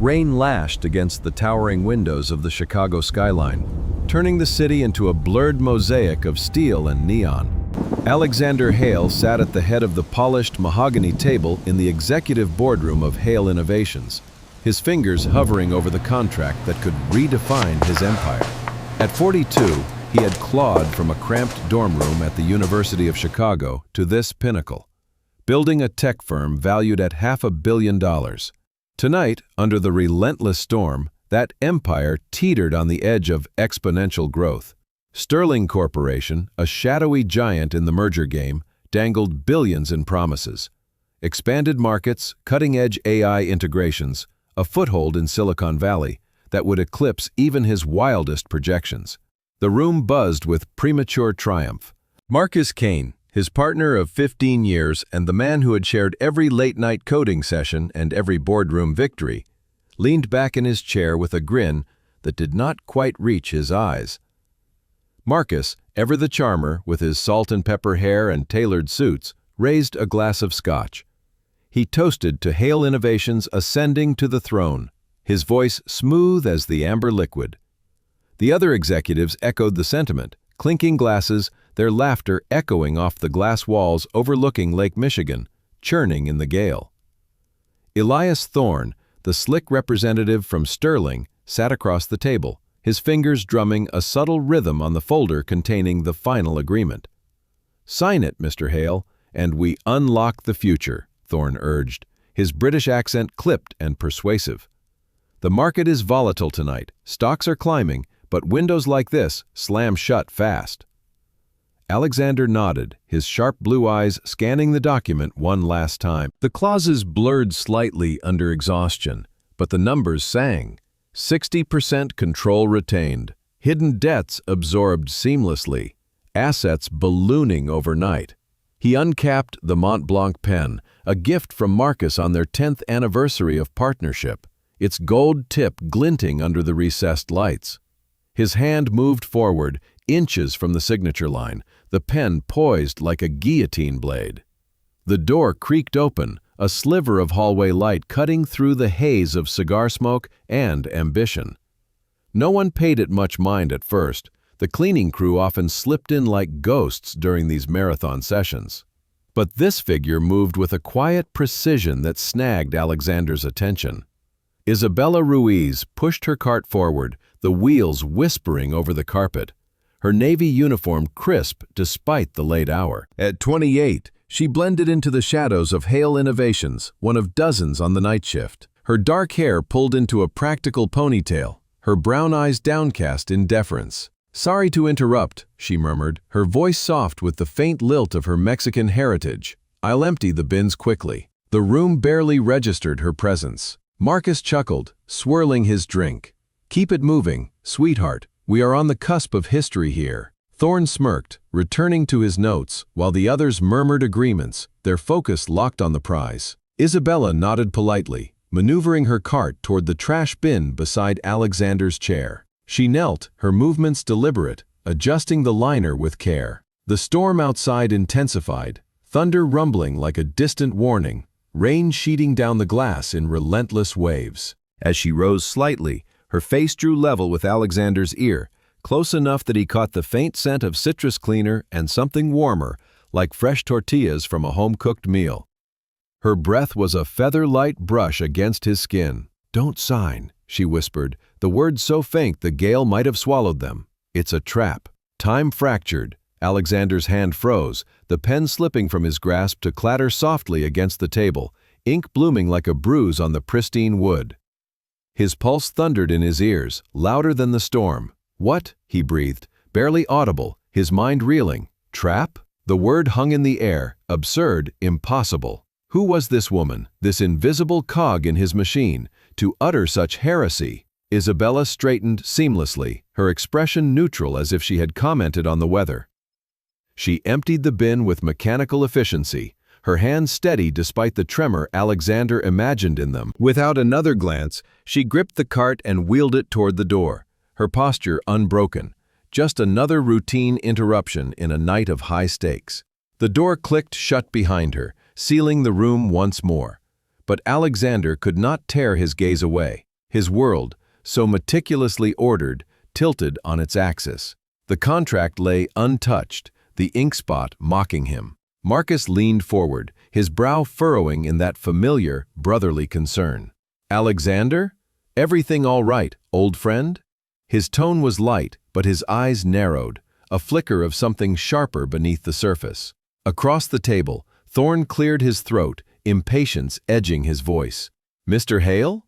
Rain lashed against the towering windows of the Chicago skyline, turning the city into a blurred mosaic of steel and neon. Alexander Hale sat at the head of the polished mahogany table in the executive boardroom of Hale Innovations, his fingers hovering over the contract that could redefine his empire. At 42, he had clawed from a cramped dorm room at the University of Chicago to this pinnacle, building a tech firm valued at $500 million. Tonight, under the relentless storm, that empire teetered on the edge of exponential growth. Sterling Corporation, a shadowy giant in the merger game, dangled billions in promises. Expanded markets, cutting-edge AI integrations, a foothold in Silicon Valley that would eclipse even his wildest projections. The room buzzed with premature triumph. Marcus Kane, his partner of 15 years and the man who had shared every late-night coding session and every boardroom victory, leaned back in his chair with a grin that did not quite reach his eyes. Marcus, ever the charmer with his salt and pepper hair and tailored suits, raised a glass of scotch. He toasted to Hale Innovations ascending to the throne, his voice smooth as the amber liquid. The other executives echoed the sentiment, clinking glasses, their laughter echoing off the glass walls overlooking Lake Michigan, churning in the gale. Elias Thorne, the slick representative from Sterling, sat across the table, his fingers drumming a subtle rhythm on the folder containing the final agreement. "Sign it, Mr. Hale, and we unlock the future," Thorne urged, his British accent clipped and persuasive. "The market is volatile tonight, stocks are climbing, but windows like this slam shut fast." Alexander nodded, his sharp blue eyes scanning the document one last time. The clauses blurred slightly under exhaustion, but the numbers sang. 60% control retained, hidden debts absorbed seamlessly, assets ballooning overnight. He uncapped the Mont Blanc pen, a gift from Marcus on their 10th anniversary of partnership, its gold tip glinting under the recessed lights. His hand moved forward, inches from the signature line, the pen poised like a guillotine blade. The door creaked open, a sliver of hallway light cutting through the haze of cigar smoke and ambition. No one paid it much mind at first. The cleaning crew often slipped in like ghosts during these marathon sessions. But this figure moved with a quiet precision that snagged Alexander's attention. Isabella Ruiz pushed her cart forward, the wheels whispering over the carpet, her navy uniform crisp despite the late hour. At 28, she blended into the shadows of Hale Innovations, one of dozens on the night shift. Her dark hair pulled into a practical ponytail, her brown eyes downcast in deference. "Sorry to interrupt," she murmured, her voice soft with the faint lilt of her Mexican heritage. "I'll empty the bins quickly." The room barely registered her presence. Marcus chuckled, swirling his drink. "Keep it moving, sweetheart. We are on the cusp of history here." Thorne smirked, returning to his notes, while the others murmured agreements, their focus locked on the prize. Isabella nodded politely, maneuvering her cart toward the trash bin beside Alexander's chair. She knelt, her movements deliberate, adjusting the liner with care. The storm outside intensified, thunder rumbling like a distant warning, rain sheeting down the glass in relentless waves. As she rose slightly, her face drew level with Alexander's ear, close enough that he caught the faint scent of citrus cleaner and something warmer, like fresh tortillas from a home-cooked meal. Her breath was a feather-light brush against his skin. "Don't sign," she whispered, the words so faint the gale might have swallowed them. "It's a trap." Time fractured. Alexander's hand froze, the pen slipping from his grasp to clatter softly against the table, ink blooming like a bruise on the pristine wood. His pulse thundered in his ears, louder than the storm. "What?" he breathed, barely audible, his mind reeling. "Trap?" The word hung in the air, absurd, impossible. Who was this woman, this invisible cog in his machine, to utter such heresy? Isabella straightened seamlessly, her expression neutral as if she had commented on the weather. She emptied the bin with mechanical efficiency, her hands steady despite the tremor Alexander imagined in them. Without another glance, she gripped the cart and wheeled it toward the door, her posture unbroken, just another routine interruption in a night of high stakes. The door clicked shut behind her, sealing the room once more. But Alexander could not tear his gaze away. his world, so meticulously ordered, tilted on its axis. The contract lay untouched, the ink spot mocking him. Marcus leaned forward, his brow furrowing in that familiar, brotherly concern. "Alexander? Everything all right, old friend?" His tone was light, but his eyes narrowed, a flicker of something sharper beneath the surface. Across the table, Thorne cleared his throat, impatience edging his voice. "Mr. Hale?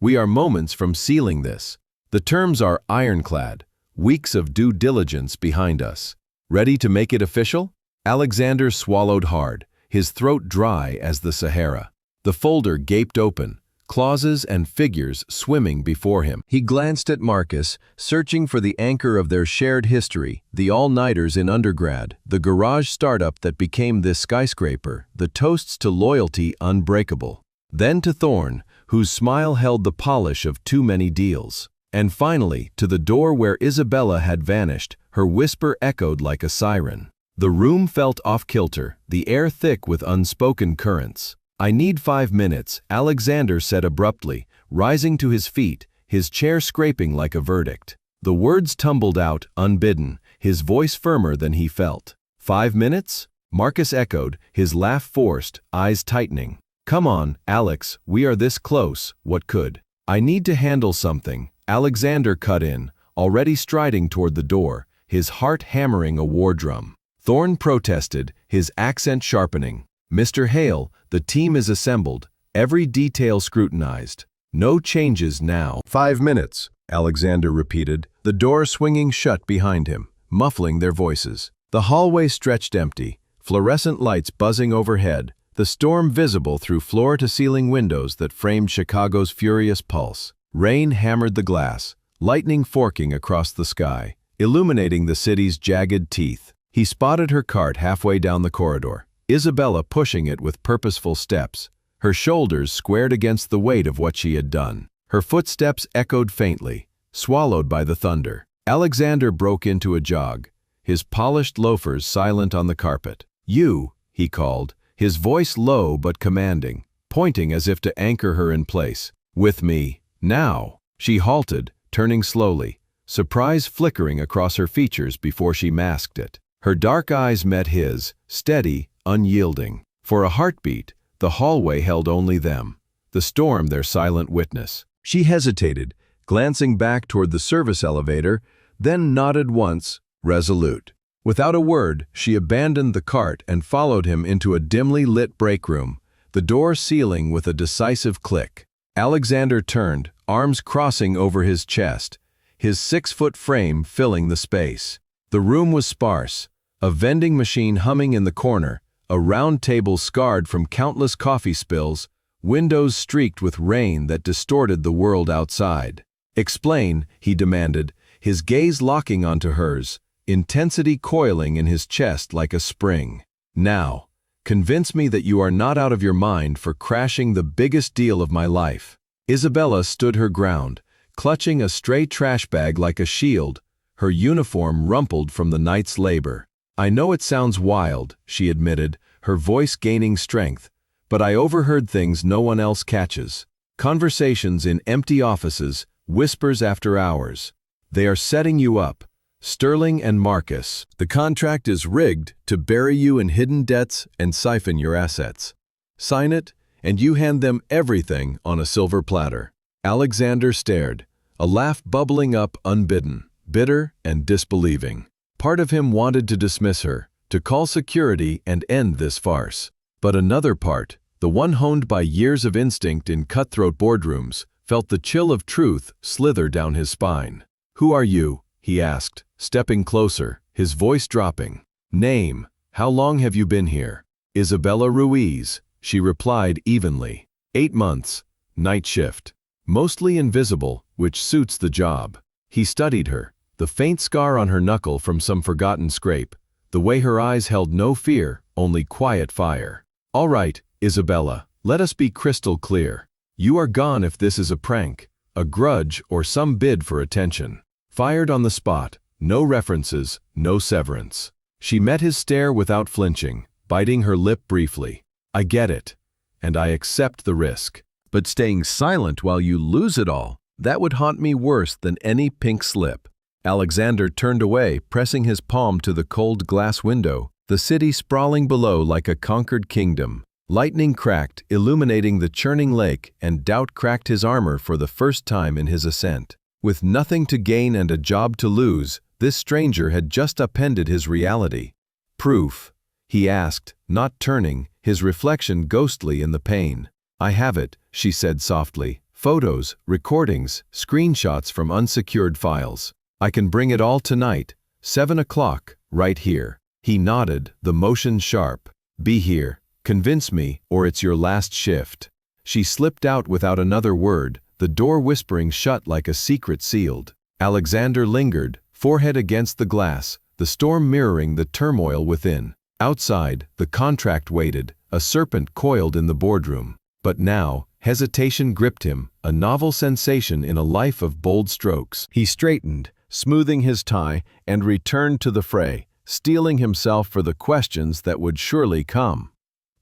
We are moments from sealing this. The terms are ironclad, weeks of due diligence behind us. Ready to make it official?" Alexander swallowed hard, his throat dry as the Sahara. The folder gaped open, clauses and figures swimming before him. He glanced at Marcus, searching for the anchor of their shared history, the all-nighters in undergrad, the garage startup that became this skyscraper, the toasts to loyalty unbreakable. Then to Thorne, whose smile held the polish of too many deals. And finally, to the door where Isabella had vanished, her whisper echoed like a siren. The room felt off-kilter, the air thick with unspoken currents. "I need 5 minutes," Alexander said abruptly, rising to his feet, his chair scraping like a verdict. The words tumbled out, unbidden, his voice firmer than he felt. "5 minutes?" Marcus echoed, his laugh forced, eyes tightening. "Come on, Alex, we are this close, what could?" "I need to handle something," Alexander cut in, already striding toward the door, his heart hammering a war drum. Thorne protested, his accent sharpening. "Mr. Hale, the team is assembled, every detail scrutinized. No changes now." "5 minutes," Alexander repeated, the door swinging shut behind him, muffling their voices. The hallway stretched empty, fluorescent lights buzzing overhead, the storm visible through floor-to-ceiling windows that framed Chicago's furious pulse. Rain hammered the glass, lightning forking across the sky, illuminating the city's jagged teeth. He spotted her cart halfway down the corridor, Isabella pushing it with purposeful steps, her shoulders squared against the weight of what she had done. Her footsteps echoed faintly, swallowed by the thunder. Alexander broke into a jog, his polished loafers silent on the carpet. "You," he called, his voice low but commanding, pointing as if to anchor her in place. "With me, now." She halted, turning slowly, surprise flickering across her features before she masked it. Her dark eyes met his, steady, unyielding. For a heartbeat, the hallway held only them, the storm their silent witness. She hesitated, glancing back toward the service elevator, then nodded once, resolute. Without a word, she abandoned the cart and followed him into a dimly lit break room, the door sealing with a decisive click. Alexander turned, arms crossing over his chest, his 6-foot frame filling the space. The room was sparse, a vending machine humming in the corner, a round table scarred from countless coffee spills, windows streaked with rain that distorted the world outside. "Explain," he demanded, his gaze locking onto hers, intensity coiling in his chest like a spring. "Now, convince me that you are not out of your mind for crashing the biggest deal of my life." Isabella stood her ground, clutching a stray trash bag like a shield, her uniform rumpled from the night's labor. "I know it sounds wild," she admitted, her voice gaining strength, "but I overheard things no one else catches. Conversations in empty offices, whispers after hours. They are setting you up, Sterling and Marcus. The contract is rigged to bury you in hidden debts and siphon your assets. Sign it, and you hand them everything on a silver platter." Alexander stared, a laugh bubbling up unbidden, bitter and disbelieving. Part of him wanted to dismiss her, to call security and end this farce. But another part, the one honed by years of instinct in cutthroat boardrooms, felt the chill of truth slither down his spine. "Who are you?" he asked, stepping closer, his voice dropping. "Name, how long have you been here?" "Isabella Ruiz," she replied evenly. 8 months, night shift. Mostly invisible, which suits the job. He studied her, the faint scar on her knuckle from some forgotten scrape, the way her eyes held no fear, only quiet fire. "All right, Isabella, let us be crystal clear. You are gone if this is a prank, a grudge, or some bid for attention. Fired on the spot, no references, no severance." She met his stare without flinching, biting her lip briefly. "I get it, and I accept the risk. But staying silent while you lose it all, That would haunt me worse than any pink slip. Alexander turned away, pressing his palm to the cold glass window, the city sprawling below like a conquered kingdom. Lightning cracked, illuminating the churning lake, and doubt cracked his armor for the first time in his ascent. With nothing to gain and a job to lose, this stranger had just upended his reality. "Proof?" he asked, not turning, his reflection ghostly in the pane. "I have it," she said softly. "Photos, recordings, screenshots from unsecured files. I can bring it all tonight, 7 o'clock, right here." He nodded, the motion sharp. "Be here. Convince me, or it's your last shift." She slipped out without another word, the door whispering shut like a secret sealed. Alexander lingered, forehead against the glass, the storm mirroring the turmoil within. Outside, the contract waited, a serpent coiled in the boardroom. But now, hesitation gripped him, a novel sensation in a life of bold strokes. He straightened, smoothing his tie, and returned to the fray, steeling himself for the questions that would surely come.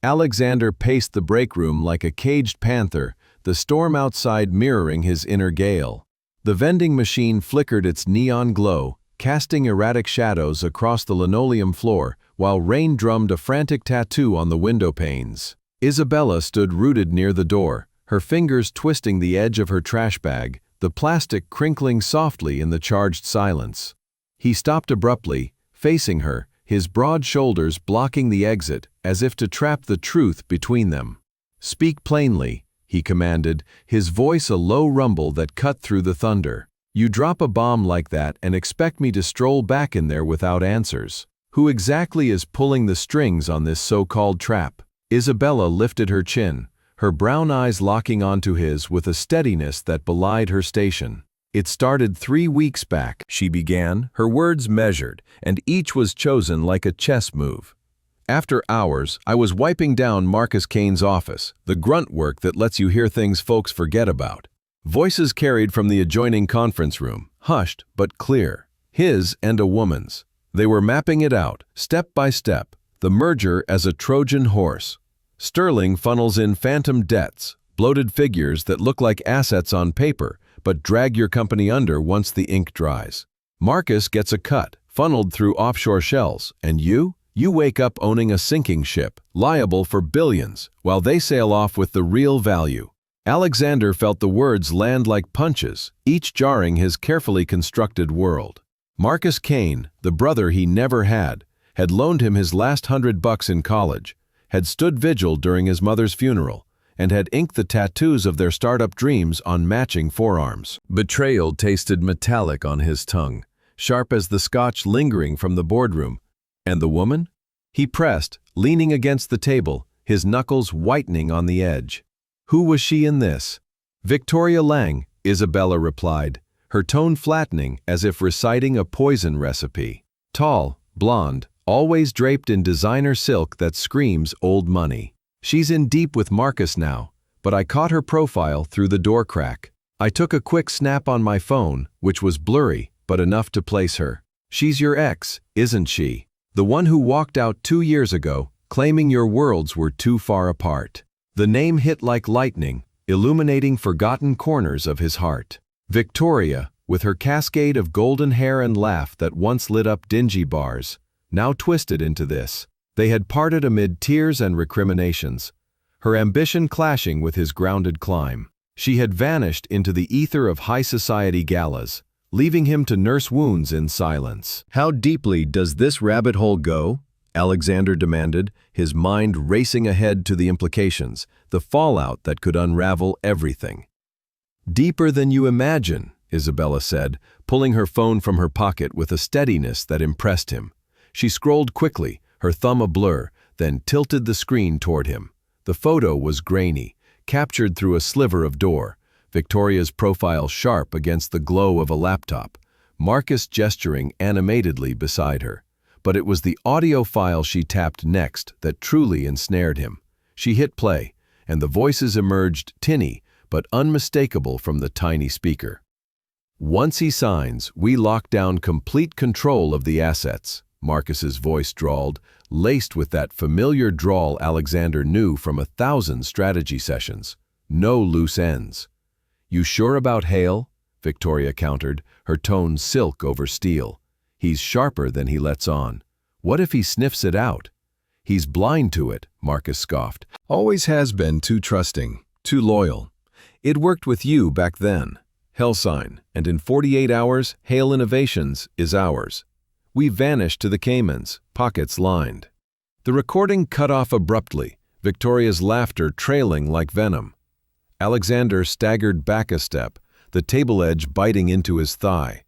Alexander paced the break room like a caged panther, the storm outside mirroring his inner gale. The vending machine flickered its neon glow, casting erratic shadows across the linoleum floor, while rain drummed a frantic tattoo on the window panes. Isabella stood rooted near the door, her fingers twisting the edge of her trash bag, the plastic crinkling softly in the charged silence. He stopped abruptly, facing her, his broad shoulders blocking the exit, as if to trap the truth between them. "Speak plainly," he commanded, his voice a low rumble that cut through the thunder. "You drop a bomb like that and expect me to stroll back in there without answers. Who exactly is pulling the strings on this so-called trap?" Isabella lifted her chin, her brown eyes locking onto his with a steadiness that belied her station. "It started 3 weeks back," she began, her words measured, and each was chosen like a chess move. "After hours, I was wiping down Marcus Kane's office, the grunt work that lets you hear things folks forget about. Voices carried from the adjoining conference room, hushed but clear. His and a woman's. They were mapping it out, step by step, the merger as a Trojan horse. Sterling funnels in phantom debts, bloated figures that look like assets on paper, but drag your company under once the ink dries. Marcus gets a cut, funneled through offshore shells, and you wake up owning a sinking ship, liable for billions, while they sail off with the real value. Alexander felt the words land like punches, each jarring his carefully constructed world. Marcus Kane, the brother he never had loaned him his last $100 in college, had stood vigil during his mother's funeral, and had inked the tattoos of their startup dreams on matching forearms. Betrayal tasted metallic on his tongue, sharp as the scotch lingering from the boardroom. And the woman? He pressed, leaning against the table, his knuckles whitening on the edge. Who was she in this? "Victoria Lang," Isabella replied, her tone flattening as if reciting a poison recipe. "Tall, blonde, always draped in designer silk that screams old money. She's in deep with Marcus now, but I caught her profile through the door crack. I took a quick snap on my phone, which was blurry, but enough to place her. She's your ex, isn't she? The one who walked out 2 years ago, claiming your worlds were too far apart." The name hit like lightning, illuminating forgotten corners of his heart. Victoria, with her cascade of golden hair and laugh that once lit up dingy bars, now twisted into this. They had parted amid tears and recriminations, her ambition clashing with his grounded climb. She had vanished into the ether of high society galas, leaving him to nurse wounds in silence. "How deeply does this rabbit hole go?" Alexander demanded, his mind racing ahead to the implications, the fallout that could unravel everything. "Deeper than you imagine," Isabella said, pulling her phone from her pocket with a steadiness that impressed him. She scrolled quickly, her thumb a blur, then tilted the screen toward him. The photo was grainy, captured through a sliver of door, Victoria's profile sharp against the glow of a laptop, Marcus gesturing animatedly beside her. But it was the audio file she tapped next that truly ensnared him. She hit play, and the voices emerged tinny but unmistakable from the tiny speaker. "Once he signs, we lock down complete control of the assets," Marcus's voice drawled, laced with that familiar drawl Alexander knew from 1,000 strategy sessions. "No loose ends." "You sure about Hale?" Victoria countered, her tone silk over steel. "He's sharper than he lets on. What if he sniffs it out?" "He's blind to it," Marcus scoffed. "Always has been too trusting, too loyal. It worked with you back then. Hell sign, and in 48 hours, Hale Innovations is ours. We vanished to the Caymans, pockets lined." The recording cut off abruptly, Victoria's laughter trailing like venom. Alexander staggered back a step, the table edge biting into his thigh.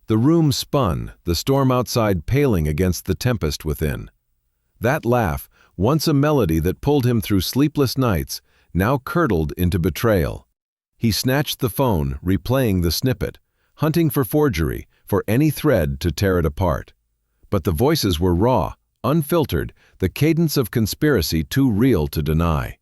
The room spun, the storm outside paling against the tempest within. That laugh, once a melody that pulled him through sleepless nights, now curdled into betrayal. He snatched the phone, replaying the snippet, hunting for forgery, for any thread to tear it apart. But the voices were raw, unfiltered, the cadence of conspiracy too real to deny.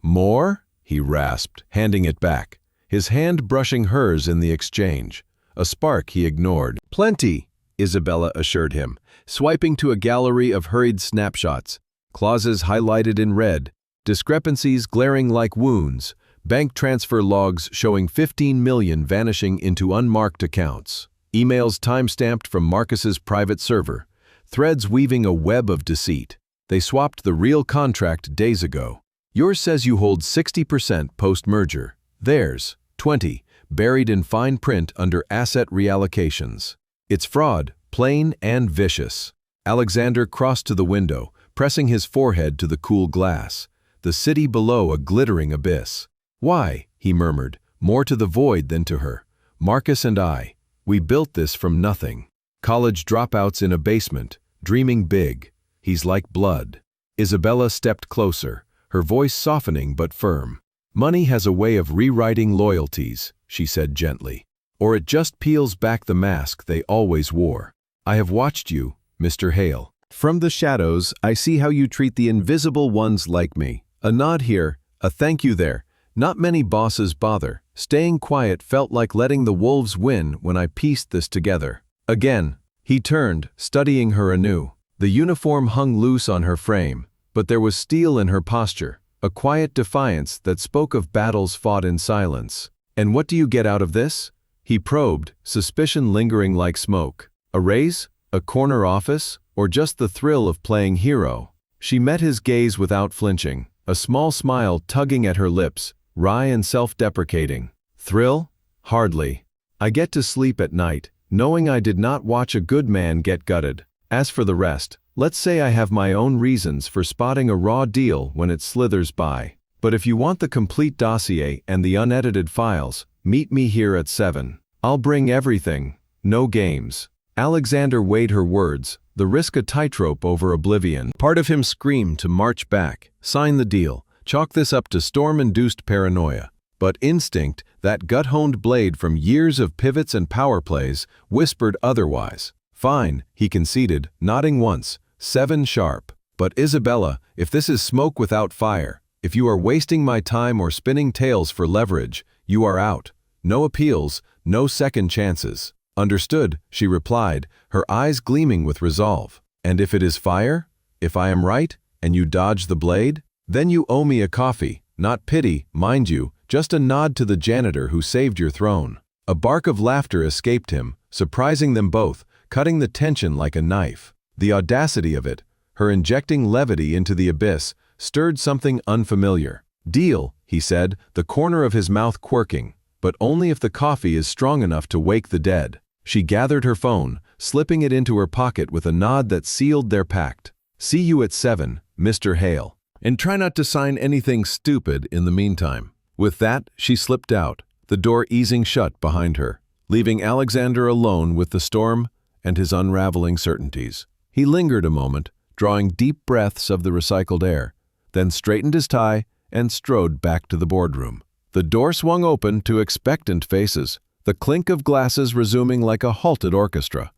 "More?" he rasped, handing it back, his hand brushing hers in the exchange. A spark he ignored. "Plenty," Isabella assured him, swiping to a gallery of hurried snapshots, clauses highlighted in red, discrepancies glaring like wounds, bank transfer logs showing 15 million vanishing into unmarked accounts, emails time-stamped from Marcus's private server, threads weaving a web of deceit. They swapped the real contract days ago. "Yours says you hold 60% post-merger. Theirs, 20%, buried in fine print under asset reallocations. It's fraud, plain and vicious." Alexander crossed to the window, pressing his forehead to the cool glass, the city below a glittering abyss. "Why?" he murmured, more to the void than to her. "Marcus and I, we built this from nothing. College dropouts in a basement, dreaming big. He's like blood." Isabella stepped closer, her voice softening but firm. "Money has a way of rewriting loyalties," she said gently, "or it just peels back the mask they always wore. I have watched you, Mr. Hale. From the shadows, I see how you treat the invisible ones like me. A nod here, a thank you there. Not many bosses bother. Staying quiet felt like letting the wolves win when I pieced this together." Again, he turned, studying her anew. The uniform hung loose on her frame, but there was steel in her posture, a quiet defiance that spoke of battles fought in silence. "And what do you get out of this?" he probed, suspicion lingering like smoke. "A raise? A corner office? Or just the thrill of playing hero?" She met his gaze without flinching, a small smile tugging at her lips, wry and self-deprecating. "Thrill? Hardly. I get to sleep at night, knowing I did not watch a good man get gutted. As for the rest, let's say I have my own reasons for spotting a raw deal when it slithers by. But if you want the complete dossier and the unedited files, meet me here at 7. I'll bring everything, no games." Alexander weighed her words, the risk a tightrope over oblivion. Part of him screamed to march back, sign the deal, chalk this up to storm-induced paranoia. But instinct, that gut-honed blade from years of pivots and power plays, whispered otherwise. "Fine," he conceded, nodding once, 7 sharp. "But Isabella, if this is smoke without fire, if you are wasting my time or spinning tales for leverage, you are out. No appeals, no second chances." "Understood," she replied, her eyes gleaming with resolve. "And if it is fire? If I am right, and you dodge the blade? Then you owe me a coffee, not pity, mind you, just a nod to the janitor who saved your throne." A bark of laughter escaped him, surprising them both, cutting the tension like a knife. The audacity of it, her injecting levity into the abyss, stirred something unfamiliar. "Deal," he said, the corner of his mouth quirking, "but only if the coffee is strong enough to wake the dead." She gathered her phone, slipping it into her pocket with a nod that sealed their pact. "See you at 7, Mr. Hale. And try not to sign anything stupid in the meantime." With that, she slipped out, the door easing shut behind her, leaving Alexander alone with the storm and his unraveling certainties. He lingered a moment, drawing deep breaths of the recycled air, then straightened his tie and strode back to the boardroom. The door swung open to expectant faces, the clink of glasses resuming like a halted orchestra.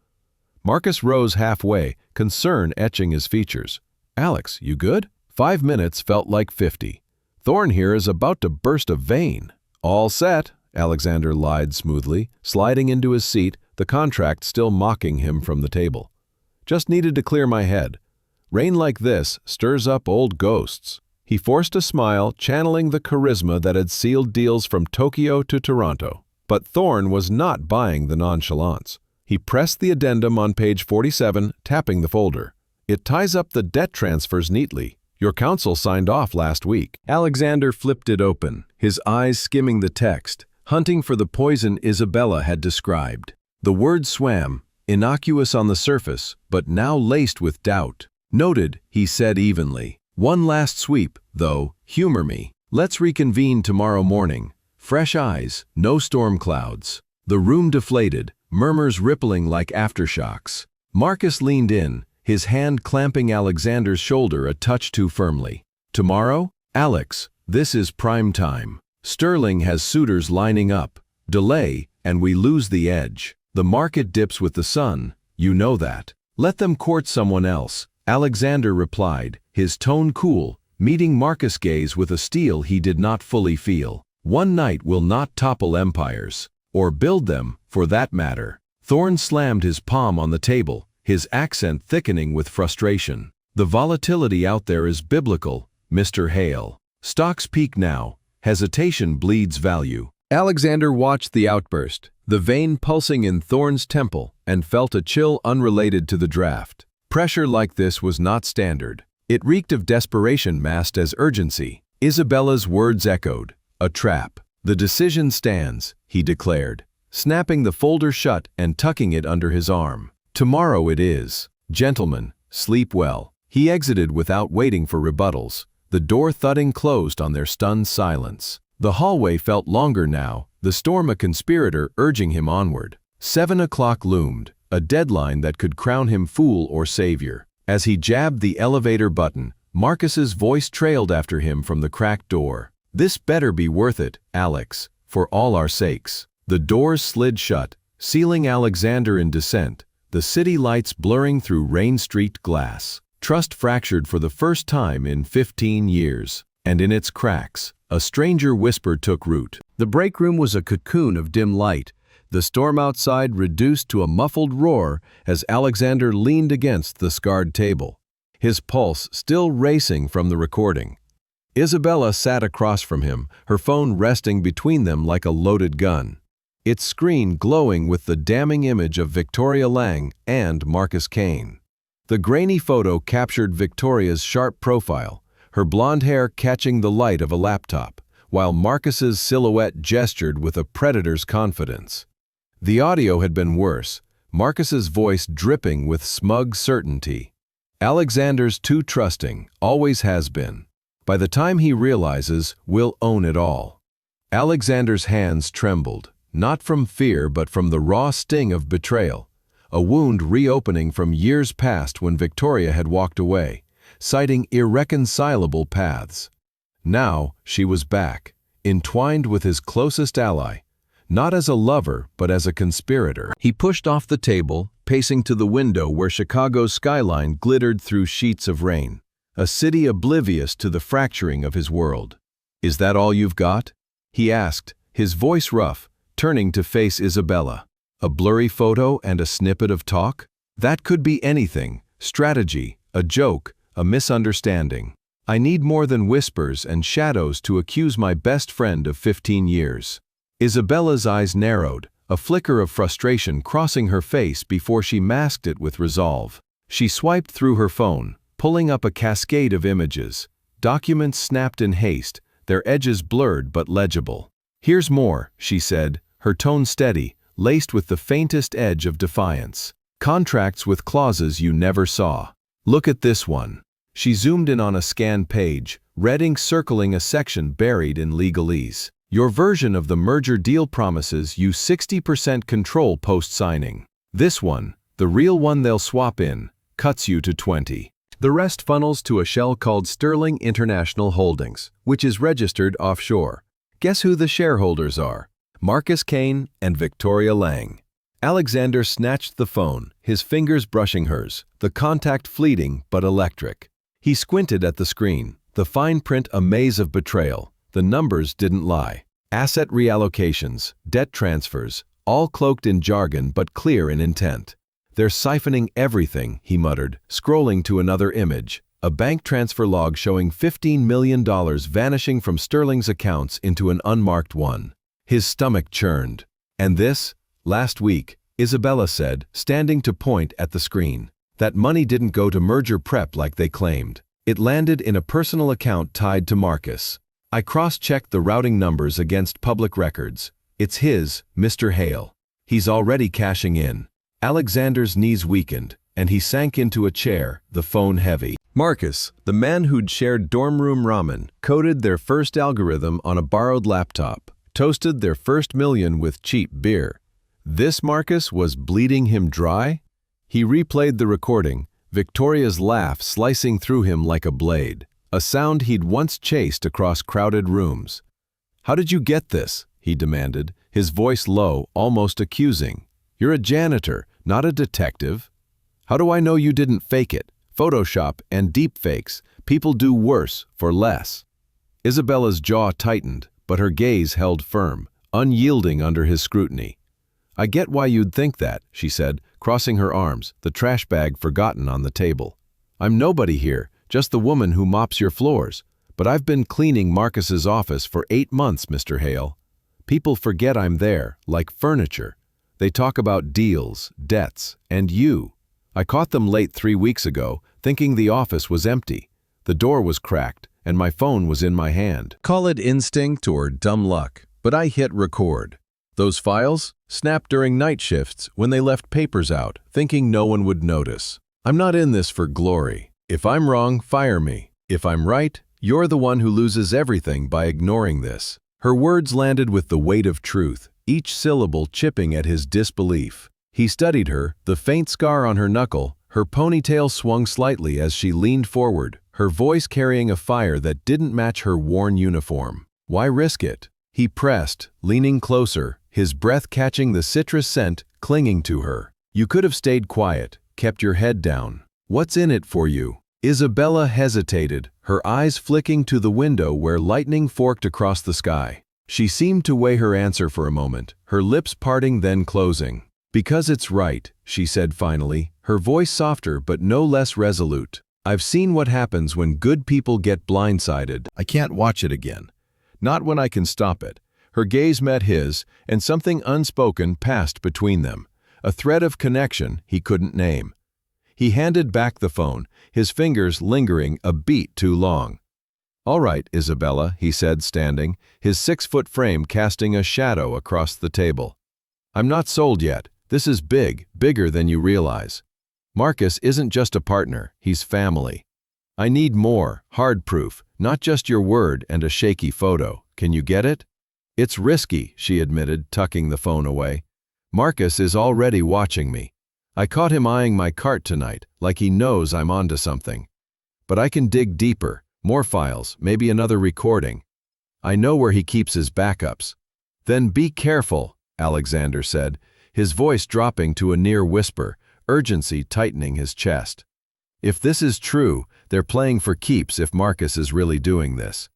Marcus rose halfway, concern etching his features. "Alex, you good?" 5 minutes felt like 50. "Thorne here is about to burst a vein." "All set," Alexander lied smoothly, sliding into his seat, the contract still mocking him from the table. "Just needed to clear my head. Rain like this stirs up old ghosts." He forced a smile, channeling the charisma that had sealed deals from Tokyo to Toronto. But Thorne was not buying the nonchalance. He pressed the addendum on page 47, tapping the folder. "It ties up the debt transfers neatly. Your counsel signed off last week." Alexander flipped it open, his eyes skimming the text, hunting for the poison Isabella had described. The word swam, innocuous on the surface, but now laced with doubt. "Noted," he said evenly. "One last sweep, though, humor me. Let's reconvene tomorrow morning. Fresh eyes, no storm clouds." The room deflated, murmurs rippling like aftershocks. Marcus leaned in, his hand clamping Alexander's shoulder a touch too firmly. "Tomorrow? Alex, this is prime time. Sterling has suitors lining up. Delay, and we lose the edge. The market dips with the sun, you know that. Let them court someone else," Alexander replied, his tone cool, meeting Marcus' gaze with a steel he did not fully feel. "One night will not topple empires, or build them, for that matter." Thorne slammed his palm on the table, his accent thickening with frustration. "The volatility out there is biblical, Mr. Hale. Stocks peak now. Hesitation bleeds value." Alexander watched the outburst, the vein pulsing in Thorne's temple, and felt a chill unrelated to the draft. Pressure like this was not standard. It reeked of desperation masked as urgency. Isabella's words echoed. "A trap. The decision stands," he declared, snapping the folder shut and tucking it under his arm. "Tomorrow it is. Gentlemen, sleep well." He exited without waiting for rebuttals, the door thudding closed on their stunned silence. The hallway felt longer now, the storm a conspirator urging him onward. 7 o'clock loomed, a deadline that could crown him fool or savior. As he jabbed the elevator button, Marcus's voice trailed after him from the cracked door. "This better be worth it, Alex, for all our sakes." The doors slid shut, sealing Alexander in descent, the city lights blurring through rain-streaked glass. Trust fractured for the first time in 15 years, and in its cracks, a stranger whisper took root. The break room was a cocoon of dim light, the storm outside reduced to a muffled roar as Alexander leaned against the scarred table, his pulse still racing from the recording. Isabella sat across from him, her phone resting between them like a loaded gun, its screen glowing with the damning image of Victoria Lang and Marcus Kane. The grainy photo captured Victoria's sharp profile, her blonde hair catching the light of a laptop, while Marcus's silhouette gestured with a predator's confidence. The audio had been worse, Marcus's voice dripping with smug certainty. Alexander's too trusting, always has been. By the time he realizes, we'll own it all. Alexander's hands trembled, not from fear but from the raw sting of betrayal, a wound reopening from years past when Victoria had walked away, citing irreconcilable paths. Now she was back, entwined with his closest ally, not as a lover but as a conspirator. He pushed off the table, pacing to the window where Chicago's skyline glittered through sheets of rain, a city oblivious to the fracturing of his world. "Is that all you've got?" he asked, his voice rough, turning to face Isabella. "A blurry photo and a snippet of talk? That could be anything, strategy, a joke, a misunderstanding. I need more than whispers and shadows to accuse my best friend of 15 years. Isabella's eyes narrowed, a flicker of frustration crossing her face before she masked it with resolve. She swiped through her phone, pulling up a cascade of images, documents snapped in haste, their edges blurred but legible. "Here's more," she said, her tone steady, laced with the faintest edge of defiance. "Contracts with clauses you never saw. Look at this one." She zoomed in on a scanned page, red ink circling a section buried in legalese. "Your version of the merger deal promises you 60% control post-signing. This one, the real one they'll swap in, cuts you to 20. The rest funnels to a shell called Sterling International Holdings, which is registered offshore. Guess who the shareholders are? Marcus Kane and Victoria Lang." Alexander snatched the phone, his fingers brushing hers, the contact fleeting but electric. He squinted at the screen, the fine print a maze of betrayal. The numbers didn't lie. Asset reallocations, debt transfers, all cloaked in jargon but clear in intent. "They're siphoning everything," he muttered, scrolling to another image, a bank transfer log showing $15 million vanishing from Sterling's accounts into an unmarked one. His stomach churned. And this? Last week, Isabella said, standing to point at the screen. That money didn't go to merger prep like they claimed. It landed in a personal account tied to Marcus. I cross-checked the routing numbers against public records. It's his, Mr. Hale. He's already cashing in. Alexander's knees weakened, and he sank into a chair, the phone heavy. Marcus, the man who'd shared dorm room ramen, coded their first algorithm on a borrowed laptop, toasted their first million with cheap beer. This Marcus was bleeding him dry? He replayed the recording, Victoria's laugh slicing through him like a blade, a sound he'd once chased across crowded rooms. "How did you get this?" he demanded, his voice low, almost accusing. "You're a janitor, not a detective. How do I know you didn't fake it? Photoshop and deepfakes. People do worse for less." Isabella's jaw tightened, but her gaze held firm, unyielding under his scrutiny. "I get why you'd think that," she said, crossing her arms, the trash bag forgotten on the table. "I'm nobody here, just the woman who mops your floors. But I've been cleaning Marcus's office for 8 months, Mr. Hale. People forget I'm there, like furniture. They talk about deals, debts, and you. I caught them late 3 weeks ago, thinking the office was empty. The door was cracked, and my phone was in my hand. Call it instinct or dumb luck, but I hit record. Those files snapped during night shifts when they left papers out, thinking no one would notice. I'm not in this for glory. If I'm wrong, fire me. If I'm right, you're the one who loses everything by ignoring this." Her words landed with the weight of truth, each syllable chipping at his disbelief. He studied her, the faint scar on her knuckle, her ponytail swung slightly as she leaned forward, her voice carrying a fire that didn't match her worn uniform. "Why risk it?" He pressed, leaning closer, his breath catching the citrus scent clinging to her. "You could have stayed quiet, kept your head down. What's in it for you?" Isabella hesitated, her eyes flicking to the window where lightning forked across the sky. She seemed to weigh her answer for a moment, her lips parting then closing. "Because it's right," she said finally, her voice softer but no less resolute. "I've seen what happens when good people get blindsided. I can't watch it again. Not when I can stop it." Her gaze met his, and something unspoken passed between them, a thread of connection he couldn't name. He handed back the phone, his fingers lingering a beat too long. "All right, Isabella," he said, standing, his 6-foot frame casting a shadow across the table. "I'm not sold yet. This is big, bigger than you realize. Marcus isn't just a partner, he's family. I need more, hard proof, not just your word and a shaky photo. Can you get it?" "It's risky," she admitted, tucking the phone away. "Marcus is already watching me. I caught him eyeing my cart tonight, like he knows I'm onto something. But I can dig deeper, more files, maybe another recording. I know where he keeps his backups." "Then be careful," Alexander said, his voice dropping to a near whisper, urgency tightening his chest. "If this is true, they're playing for keeps if Marcus is really doing this.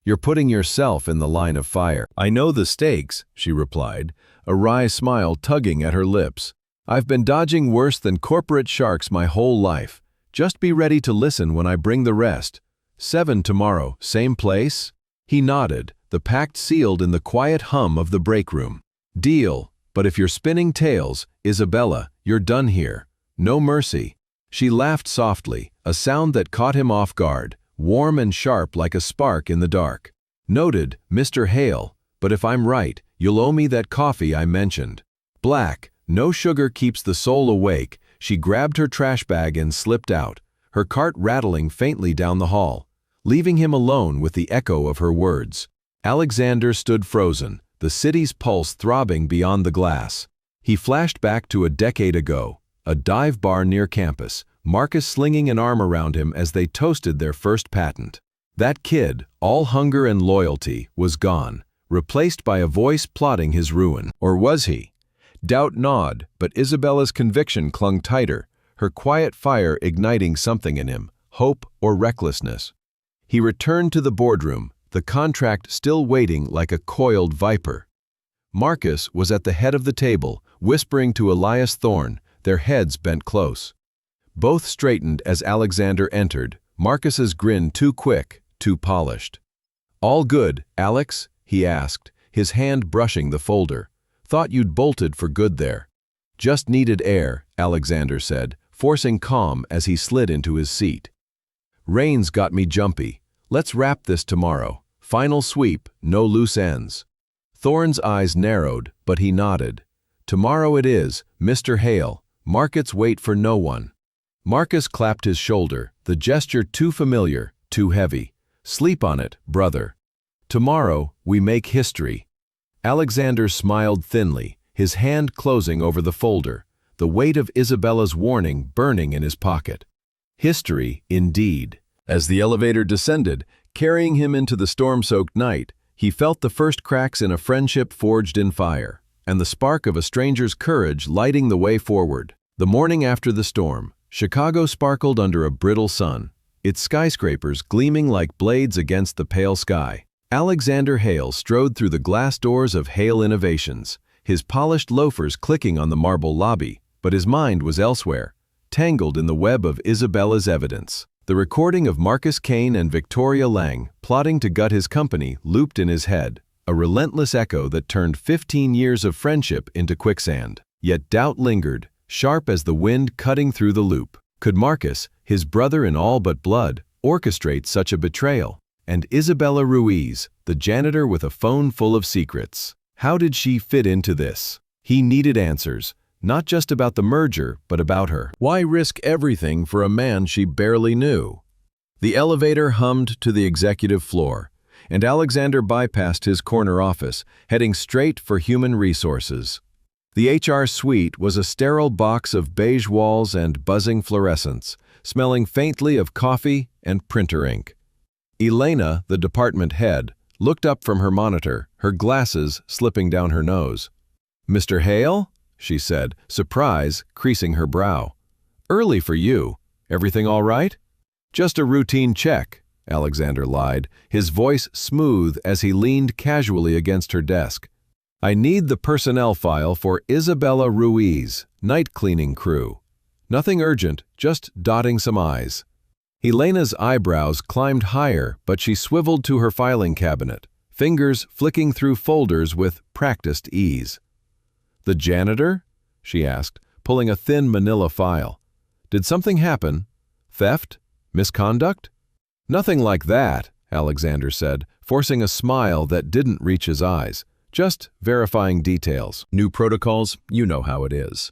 You're putting yourself in the line of fire." "I know the stakes," she replied, a wry smile tugging at her lips. "I've been dodging worse than corporate sharks my whole life. Just be ready to listen when I bring the rest. 7 tomorrow, same place?" He nodded, the pact sealed in the quiet hum of the break room. "Deal, but if you're spinning tales, Isabella, you're done here. No mercy." She laughed softly, a sound that caught him off guard, warm and sharp like a spark in the dark. "Noted, Mr. Hale, but if I'm right, you'll owe me that coffee I mentioned. Black, no sugar keeps the soul awake." She grabbed her trash bag and slipped out, her cart rattling faintly down the hall, leaving him alone with the echo of her words. Alexander stood frozen, the city's pulse throbbing beyond the glass. He flashed back to a decade ago, a dive bar near campus, Marcus slinging an arm around him as they toasted their first patent. That kid, all hunger and loyalty, was gone, replaced by a voice plotting his ruin. Or was he? Doubt gnawed, but Isabella's conviction clung tighter, her quiet fire igniting something in him, hope or recklessness. He returned to the boardroom, the contract still waiting like a coiled viper. Marcus was at the head of the table, whispering to Elias Thorne, their heads bent close. Both straightened as Alexander entered, Marcus's grin too quick, too polished. "All good, Alex?" he asked, his hand brushing the folder. "Thought you'd bolted for good there." "Just needed air," Alexander said, forcing calm as he slid into his seat. "Rain's got me jumpy. Let's wrap this tomorrow. Final sweep, no loose ends." Thorne's eyes narrowed, but he nodded. "Tomorrow it is, Mr. Hale. Markets wait for no one." Marcus clapped his shoulder, the gesture too familiar, too heavy. "Sleep on it, brother. Tomorrow, we make history." Alexander smiled thinly, his hand closing over the folder, the weight of Isabella's warning burning in his pocket. History, indeed. As the elevator descended, carrying him into the storm-soaked night, he felt the first cracks in a friendship forged in fire, and the spark of a stranger's courage lighting the way forward. The morning after the storm, Chicago sparkled under a brittle sun, its skyscrapers gleaming like blades against the pale sky. Alexander Hale strode through the glass doors of Hale Innovations, his polished loafers clicking on the marble lobby, but his mind was elsewhere, tangled in the web of Isabella's evidence. The recording of Marcus Kane and Victoria Lang plotting to gut his company looped in his head, a relentless echo that turned 15 years of friendship into quicksand. Yet doubt lingered, sharp as the wind cutting through the loop. Could Marcus, his brother in all but blood, orchestrate such a betrayal? And Isabella Ruiz, the janitor with a phone full of secrets. How did she fit into this? He needed answers, not just about the merger, but about her. Why risk everything for a man she barely knew? The elevator hummed to the executive floor, and Alexander bypassed his corner office, heading straight for human resources. The HR suite was a sterile box of beige walls and buzzing fluorescents, smelling faintly of coffee and printer ink. Elena, the department head, looked up from her monitor, her glasses slipping down her nose. "Mr. Hale?" she said, surprise creasing her brow. "Early for you. Everything all right?" "Just a routine check," Alexander lied, his voice smooth as he leaned casually against her desk. "I need the personnel file for Isabella Ruiz, night cleaning crew. Nothing urgent, just dotting some I's." Elena's eyebrows climbed higher, but she swiveled to her filing cabinet, fingers flicking through folders with practiced ease. "The janitor?" she asked, pulling a thin manila file. "Did something happen? Theft? Misconduct?" "Nothing like that," Alexander said, forcing a smile that didn't reach his eyes. "Just verifying details. New protocols, you know how it is."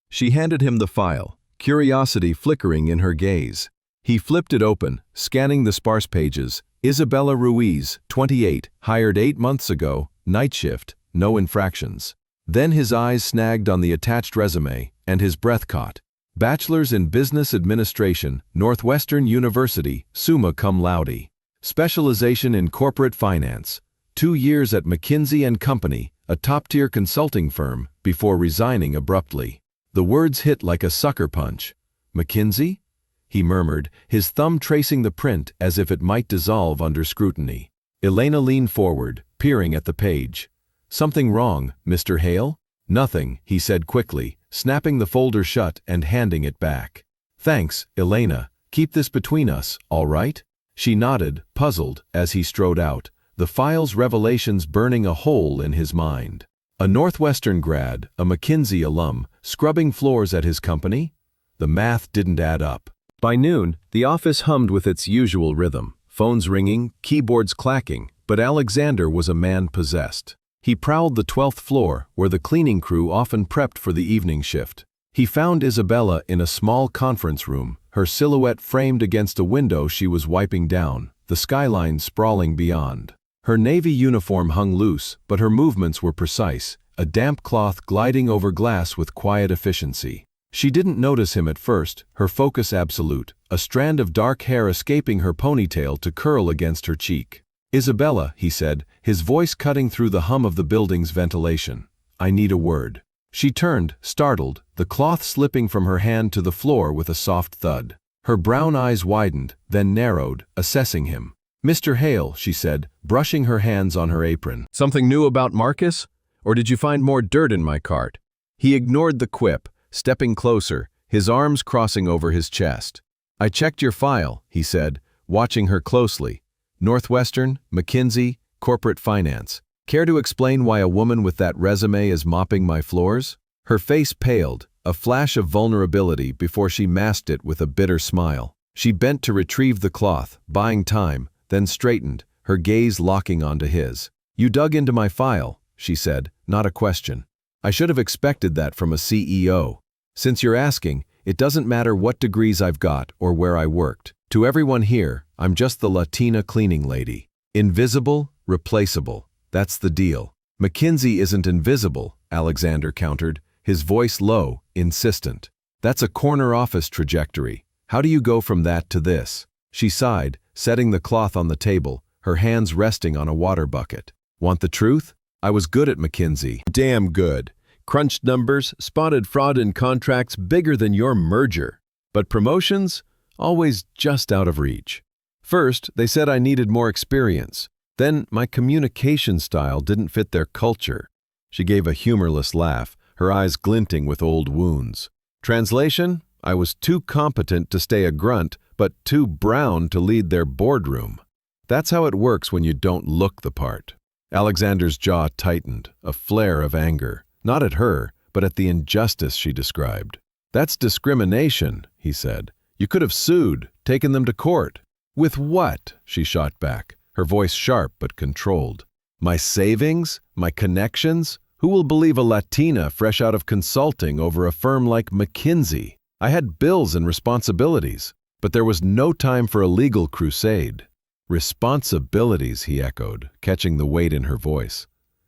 She handed him the file, curiosity flickering in her gaze. He flipped it open, scanning the sparse pages. Isabella Ruiz, 28, hired 8 months ago, night shift, no infractions. Then his eyes snagged on the attached resume, and his breath caught. Bachelor's in Business Administration, Northwestern University, summa cum laude. Specialization in Corporate Finance. 2 years at McKinsey & Company, a top-tier consulting firm, before resigning abruptly. The words hit like a sucker punch. "McKinsey?" he murmured, his thumb tracing the print as if it might dissolve under scrutiny. Elena leaned forward, peering at the page. "Something wrong, Mr. Hale?" "Nothing," he said quickly, snapping the folder shut and handing it back. "Thanks, Elena. Keep this between us, all right?" She nodded, puzzled, as he strode out, the file's revelations burning a hole in his mind. A Northwestern grad, a McKinsey alum, scrubbing floors at his company? The math didn't add up. By noon, the office hummed with its usual rhythm, phones ringing, keyboards clacking, but Alexander was a man possessed. He prowled the 12th floor, where the cleaning crew often prepped for the evening shift. He found Isabella in a small conference room, her silhouette framed against a window she was wiping down, the skyline sprawling beyond. Her navy uniform hung loose, but her movements were precise, a damp cloth gliding over glass with quiet efficiency. She didn't notice him at first, her focus absolute, a strand of dark hair escaping her ponytail to curl against her cheek. "Isabella," he said, his voice cutting through the hum of the building's ventilation. "I need a word." She turned, startled, the cloth slipping from her hand to the floor with a soft thud. Her brown eyes widened, then narrowed, assessing him. "Mr. Hale," she said, brushing her hands on her apron. "Something new about Marcus? Or did you find more dirt in my cart?" He ignored the quip, stepping closer, his arms crossing over his chest. I checked your file, he said, watching her closely. Northwestern, McKinsey, corporate finance. Care to explain why a woman with that resume is mopping my floors? Her face paled, a flash of vulnerability before she masked it with a bitter smile. She bent to retrieve the cloth, buying time, then straightened, her gaze locking onto his. You dug into my file, she said, not a question. I should have expected that from a CEO. Since you're asking, it doesn't matter what degrees I've got or where I worked. To everyone here, I'm just the Latina cleaning lady. Invisible, replaceable. That's the deal. McKinsey isn't invisible, Alexander countered, his voice low, insistent. That's a corner office trajectory. How do you go from that to this? She sighed, setting the cloth on the table, her hands resting on a water bucket. Want the truth? I was good at McKinsey. Damn good. Crunched numbers, spotted fraud in contracts bigger than your merger. But promotions? Always just out of reach. First, they said I needed more experience. Then, my communication style didn't fit their culture. She gave a humorless laugh, her eyes glinting with old wounds. Translation? I was too competent to stay a grunt, but too brown to lead their boardroom. That's how it works when you don't look the part. Alexander's jaw tightened, a flare of anger. Not at her, but at the injustice she described. That's discrimination, he said. You could have sued, taken them to court. With what? She shot back, her voice sharp but controlled. My savings? My connections? Who will believe a Latina fresh out of consulting over a firm like McKinsey? I had bills and responsibilities, but there was no time for a legal crusade. Responsibilities, he echoed, catching the weight in her voice.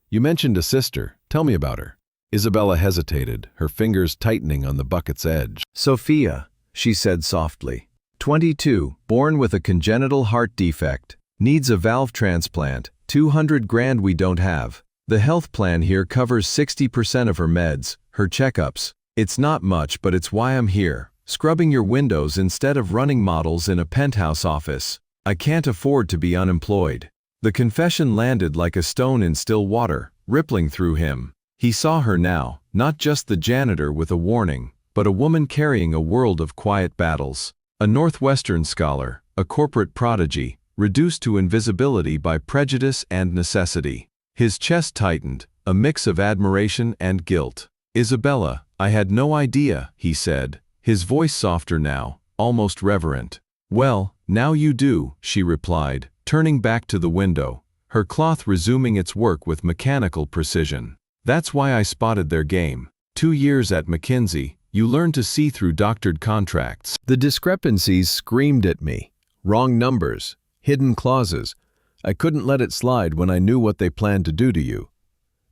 You mentioned a sister. Tell me about her. Isabella hesitated, her fingers tightening on the bucket's edge. Sophia, she said softly. 22, born with a congenital heart defect, needs a valve transplant, 200 grand we don't have. The health plan here covers 60% of her meds, her checkups. It's not much, but it's why I'm here, scrubbing your windows instead of running models in a penthouse office. I can't afford to be unemployed. The confession landed like a stone in still water, rippling through him. He saw her now, not just the janitor with a warning, but a woman carrying a world of quiet battles. A Northwestern scholar, a corporate prodigy, reduced to invisibility by prejudice and necessity. His chest tightened, a mix of admiration and guilt. Isabella, I had no idea, he said, his voice softer now, almost reverent. Well, now you do, she replied, turning back to the window, her cloth resuming its work with mechanical precision. That's why I spotted their game. 2 years at McKinsey, you learn to see through doctored contracts. The discrepancies screamed at me. Wrong numbers, hidden clauses. I couldn't let it slide when I knew what they planned to do to you.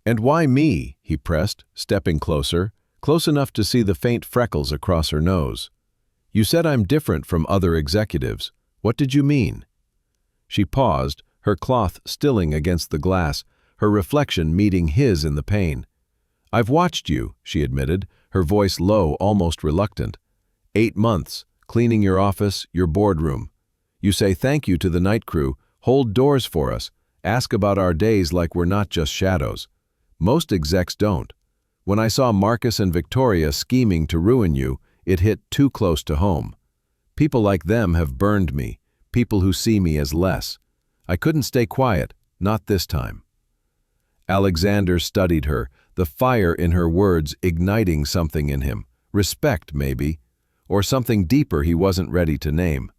And why me? He pressed, stepping closer, close enough to see the faint freckles across her nose. You said I'm different from other executives. What did you mean? She paused, her cloth stilling against the glass, her reflection meeting his in the pane. I've watched you, she admitted, her voice low, almost reluctant. 8 months, cleaning your office, your boardroom. You say thank you to the night crew, hold doors for us, ask about our days like we're not just shadows. Most execs don't. When I saw Marcus and Victoria scheming to ruin you, it hit too close to home. People like them have burned me, people who see me as less. I couldn't stay quiet, not this time. Alexander studied her, the fire in her words igniting something in him. Respect, maybe, or something deeper he wasn't ready to name.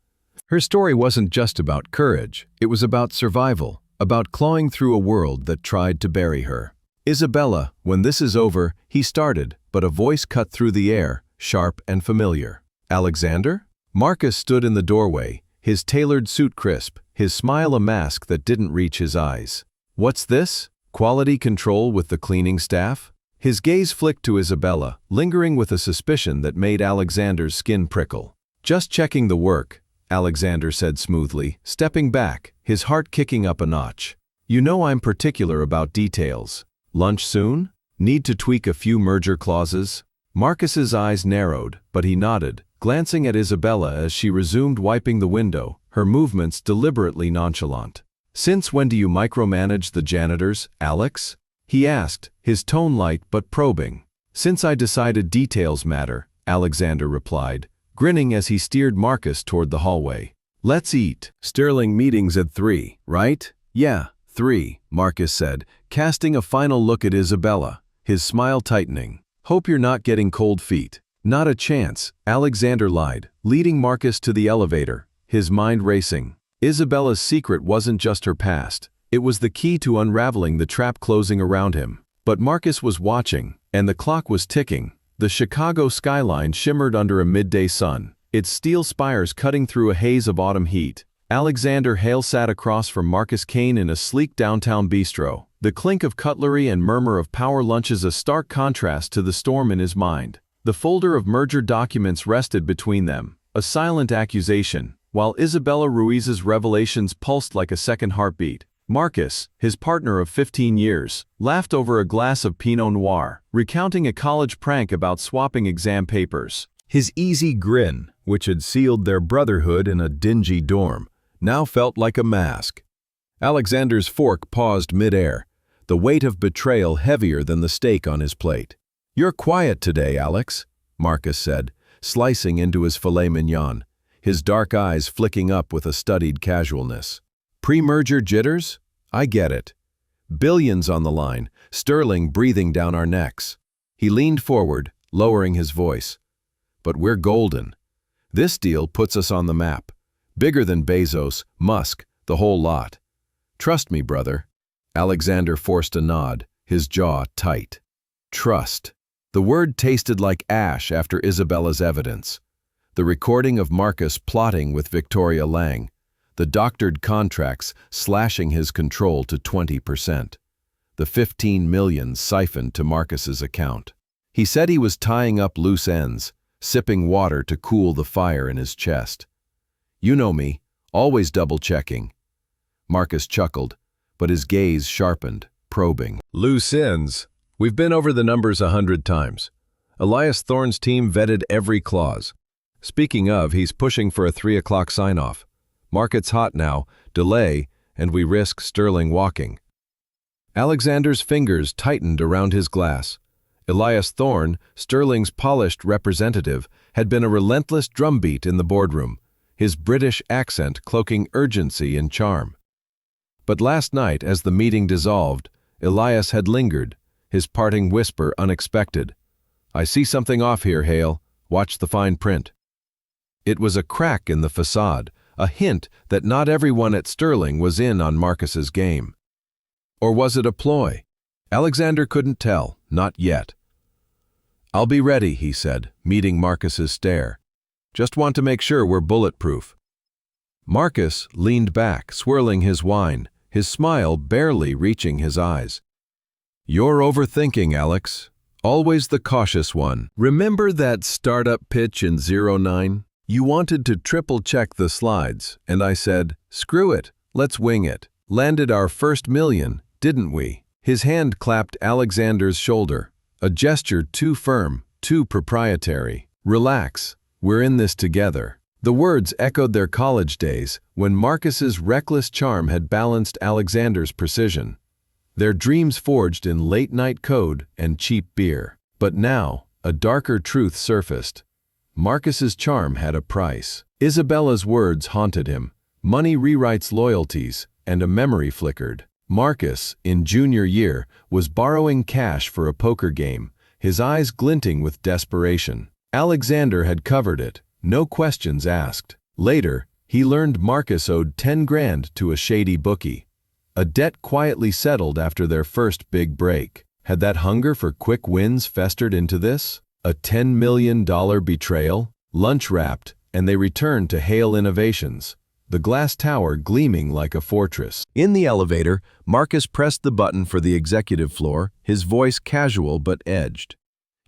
Her story wasn't just about courage, it was about survival, about clawing through a world that tried to bury her. Isabella, when this is over, he started, but a voice cut through the air, sharp and familiar. Alexander? Marcus stood in the doorway, his tailored suit crisp, his smile a mask that didn't reach his eyes. What's this? Quality control with the cleaning staff? His gaze flicked to Isabella, lingering with a suspicion that made Alexander's skin prickle. Just checking the work, Alexander said smoothly, stepping back, his heart kicking up a notch. You know I'm particular about details. Lunch soon? Need to tweak a few merger clauses? Marcus's eyes narrowed, but he nodded, glancing at Isabella as she resumed wiping the window, her movements deliberately nonchalant. Since when do you micromanage the janitors, Alex? He asked, his tone light but probing. Since I decided details matter, Alexander replied, grinning as he steered Marcus toward the hallway. "Let's eat. Sterling meeting's at 3, right?" "Yeah, 3, Marcus said, casting a final look at Isabella, his smile tightening. "Hope you're not getting cold feet." "Not a chance," Alexander lied, leading Marcus to the elevator, his mind racing. Isabella's secret wasn't just her past. It was the key to unraveling the trap closing around him. But Marcus was watching, and the clock was ticking. The Chicago skyline shimmered under a midday sun, its steel spires cutting through a haze of autumn heat. Alexander Hale sat across from Marcus Kane in a sleek downtown bistro, the clink of cutlery and murmur of power lunches a stark contrast to the storm in his mind. The folder of merger documents rested between them, a silent accusation, while Isabella Ruiz's revelations pulsed like a second heartbeat. Marcus, his partner of 15 years, laughed over a glass of Pinot Noir, recounting a college prank about swapping exam papers. His easy grin, which had sealed their brotherhood in a dingy dorm, now felt like a mask. Alexander's fork paused midair, the weight of betrayal heavier than the steak on his plate. "You're quiet today, Alex," Marcus said, slicing into his filet mignon, his dark eyes flicking up with a studied casualness. "Pre-merger jitters? I get it. Billions on the line, sterling breathing down our necks." He leaned forward, lowering his voice. "But we're golden. This deal puts us on the map. Bigger than Bezos, Musk, the whole lot. Trust me, brother." Alexander forced a nod, his jaw tight. Trust. The word tasted like ash after Isabella's evidence. The recording of Marcus plotting with Victoria Lang, the doctored contracts slashing his control to 20%, the 15 million siphoned to Marcus's account. He said he was tying up loose ends, sipping water to cool the fire in his chest. "You know me, always double-checking." Marcus chuckled, but his gaze sharpened, probing. "Loose ends? We've been over the numbers 100 times. Elias Thorne's team vetted every clause. Speaking of, he's pushing for a 3 o'clock sign-off. Market's hot now, delay, and we risk sterling walking." Alexander's fingers tightened around his glass. Elias Thorne, Sterling's polished representative, had been a relentless drumbeat in the boardroom, his British accent cloaking urgency and charm. But last night, as the meeting dissolved, Elias had lingered, his parting whisper unexpected. "I see something off here, Hale. Watch the fine print." It was a crack in the facade, a hint that not everyone at Sterling was in on Marcus's game. Or was it a ploy? Alexander couldn't tell, not yet. "I'll be ready," he said, meeting Marcus's stare. "Just want to make sure we're bulletproof." Marcus leaned back, swirling his wine, his smile barely reaching his eyes. "You're overthinking, Alex. Always the cautious one. Remember that startup pitch in 09? You wanted to triple-check the slides, and I said, screw it, let's wing it. Landed our first million, didn't we?" His hand clapped Alexander's shoulder, a gesture too firm, too proprietary. "Relax, we're in this together." The words echoed their college days, when Marcus's reckless charm had balanced Alexander's precision. Their dreams forged in late-night code and cheap beer. But now, a darker truth surfaced. Marcus's charm had a price. Isabella's words haunted him. Money rewrites loyalties, and a memory flickered. Marcus, in junior year, was borrowing cash for a poker game, his eyes glinting with desperation. Alexander had covered it, no questions asked. Later, he learned Marcus owed 10 grand to a shady bookie. A debt quietly settled after their first big break. Had that hunger for quick wins festered into this? A $10 million betrayal? Lunch wrapped, and they returned to Hale Innovations, the glass tower gleaming like a fortress. In the elevator, Marcus pressed the button for the executive floor, his voice casual but edged.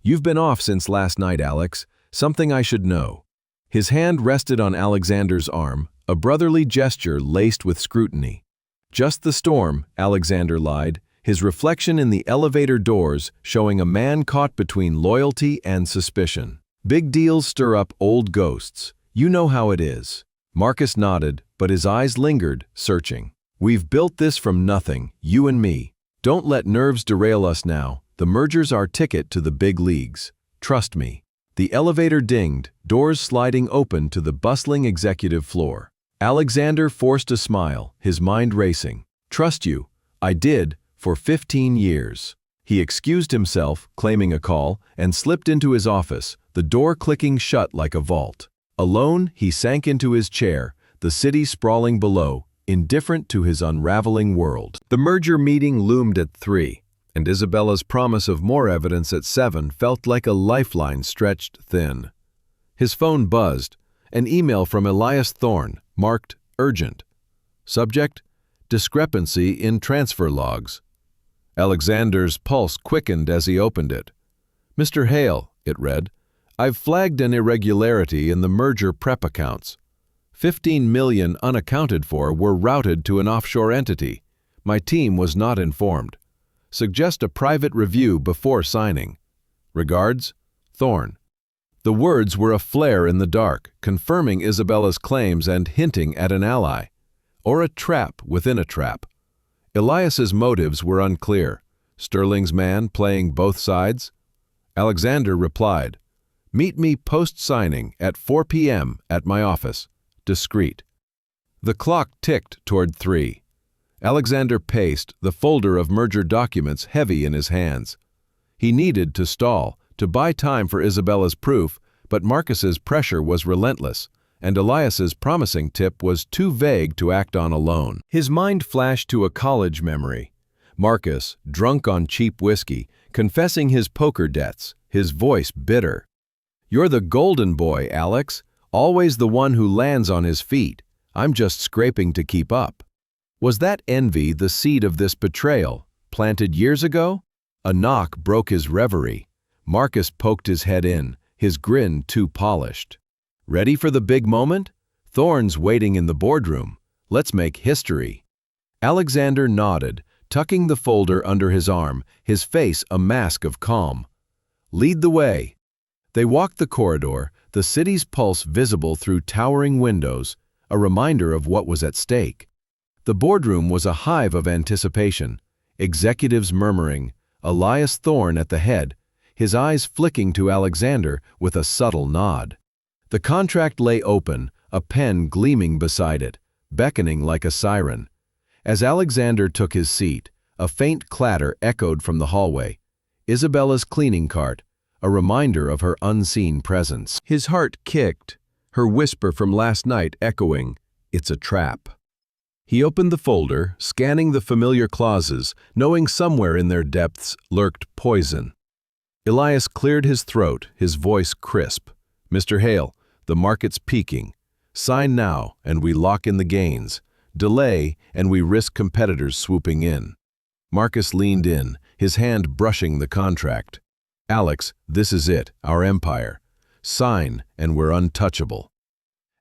"You've been off since last night, Alex. Something I should know." His hand rested on Alexander's arm, a brotherly gesture laced with scrutiny. "Just the storm," Alexander lied, his reflection in the elevator doors showing a man caught between loyalty and suspicion. "Big deals stir up old ghosts. You know how it is." Marcus nodded, but his eyes lingered, searching. "We've built this from nothing, you and me. Don't let nerves derail us now. The merger's our ticket to the big leagues. Trust me." The elevator dinged, doors sliding open to the bustling executive floor. Alexander forced a smile, his mind racing. "Trust you. I did, for 15 years. He excused himself, claiming a call, and slipped into his office, the door clicking shut like a vault. Alone, he sank into his chair, the city sprawling below, indifferent to his unraveling world. The merger meeting loomed at 3, and Isabella's promise of more evidence at 7 felt like a lifeline stretched thin. His phone buzzed, an email from Elias Thorne, marked urgent. Subject: discrepancy in transfer logs. Alexander's pulse quickened as he opened it. "Mr. Hale," it read, "I've flagged an irregularity in the merger prep accounts. 15 million unaccounted for were routed to an offshore entity. My team was not informed. Suggest a private review before signing. Regards, Thorne." The words were a flare in the dark, confirming Isabella's claims and hinting at an ally. Or a trap within a trap. Elias's motives were unclear. Sterling's man playing both sides? Alexander replied, "Meet me post-signing at 4 p.m. at my office. Discreet." The clock ticked toward 3. Alexander paced, the folder of merger documents heavy in his hands. He needed to stall, to buy time for Isabella's proof, but Marcus's pressure was relentless, and Elias's promising tip was too vague to act on alone. His mind flashed to a college memory. Marcus, drunk on cheap whiskey, confessing his poker debts, his voice bitter. "You're the golden boy, Alex, always the one who lands on his feet. I'm just scraping to keep up." Was that envy the seed of this betrayal, planted years ago? A knock broke his reverie. Marcus poked his head in, his grin too polished. "Ready for the big moment? Thorne's waiting in the boardroom. Let's make history." Alexander nodded, tucking the folder under his arm, his face a mask of calm. "Lead the way." They walked the corridor, the city's pulse visible through towering windows, a reminder of what was at stake. The boardroom was a hive of anticipation, executives murmuring, Elias Thorne at the head, his eyes flicking to Alexander with a subtle nod. The contract lay open, a pen gleaming beside it, beckoning like a siren. As Alexander took his seat, a faint clatter echoed from the hallway. Isabella's cleaning cart, a reminder of her unseen presence. His heart kicked, her whisper from last night echoing, "It's a trap." He opened the folder, scanning the familiar clauses, knowing somewhere in their depths lurked poison. Elias cleared his throat, his voice crisp. "Mr. Hale, the market's peaking. Sign now, and we lock in the gains. Delay, and we risk competitors swooping in." Marcus leaned in, his hand brushing the contract. "Alex, this is it, our empire. Sign, and we're untouchable."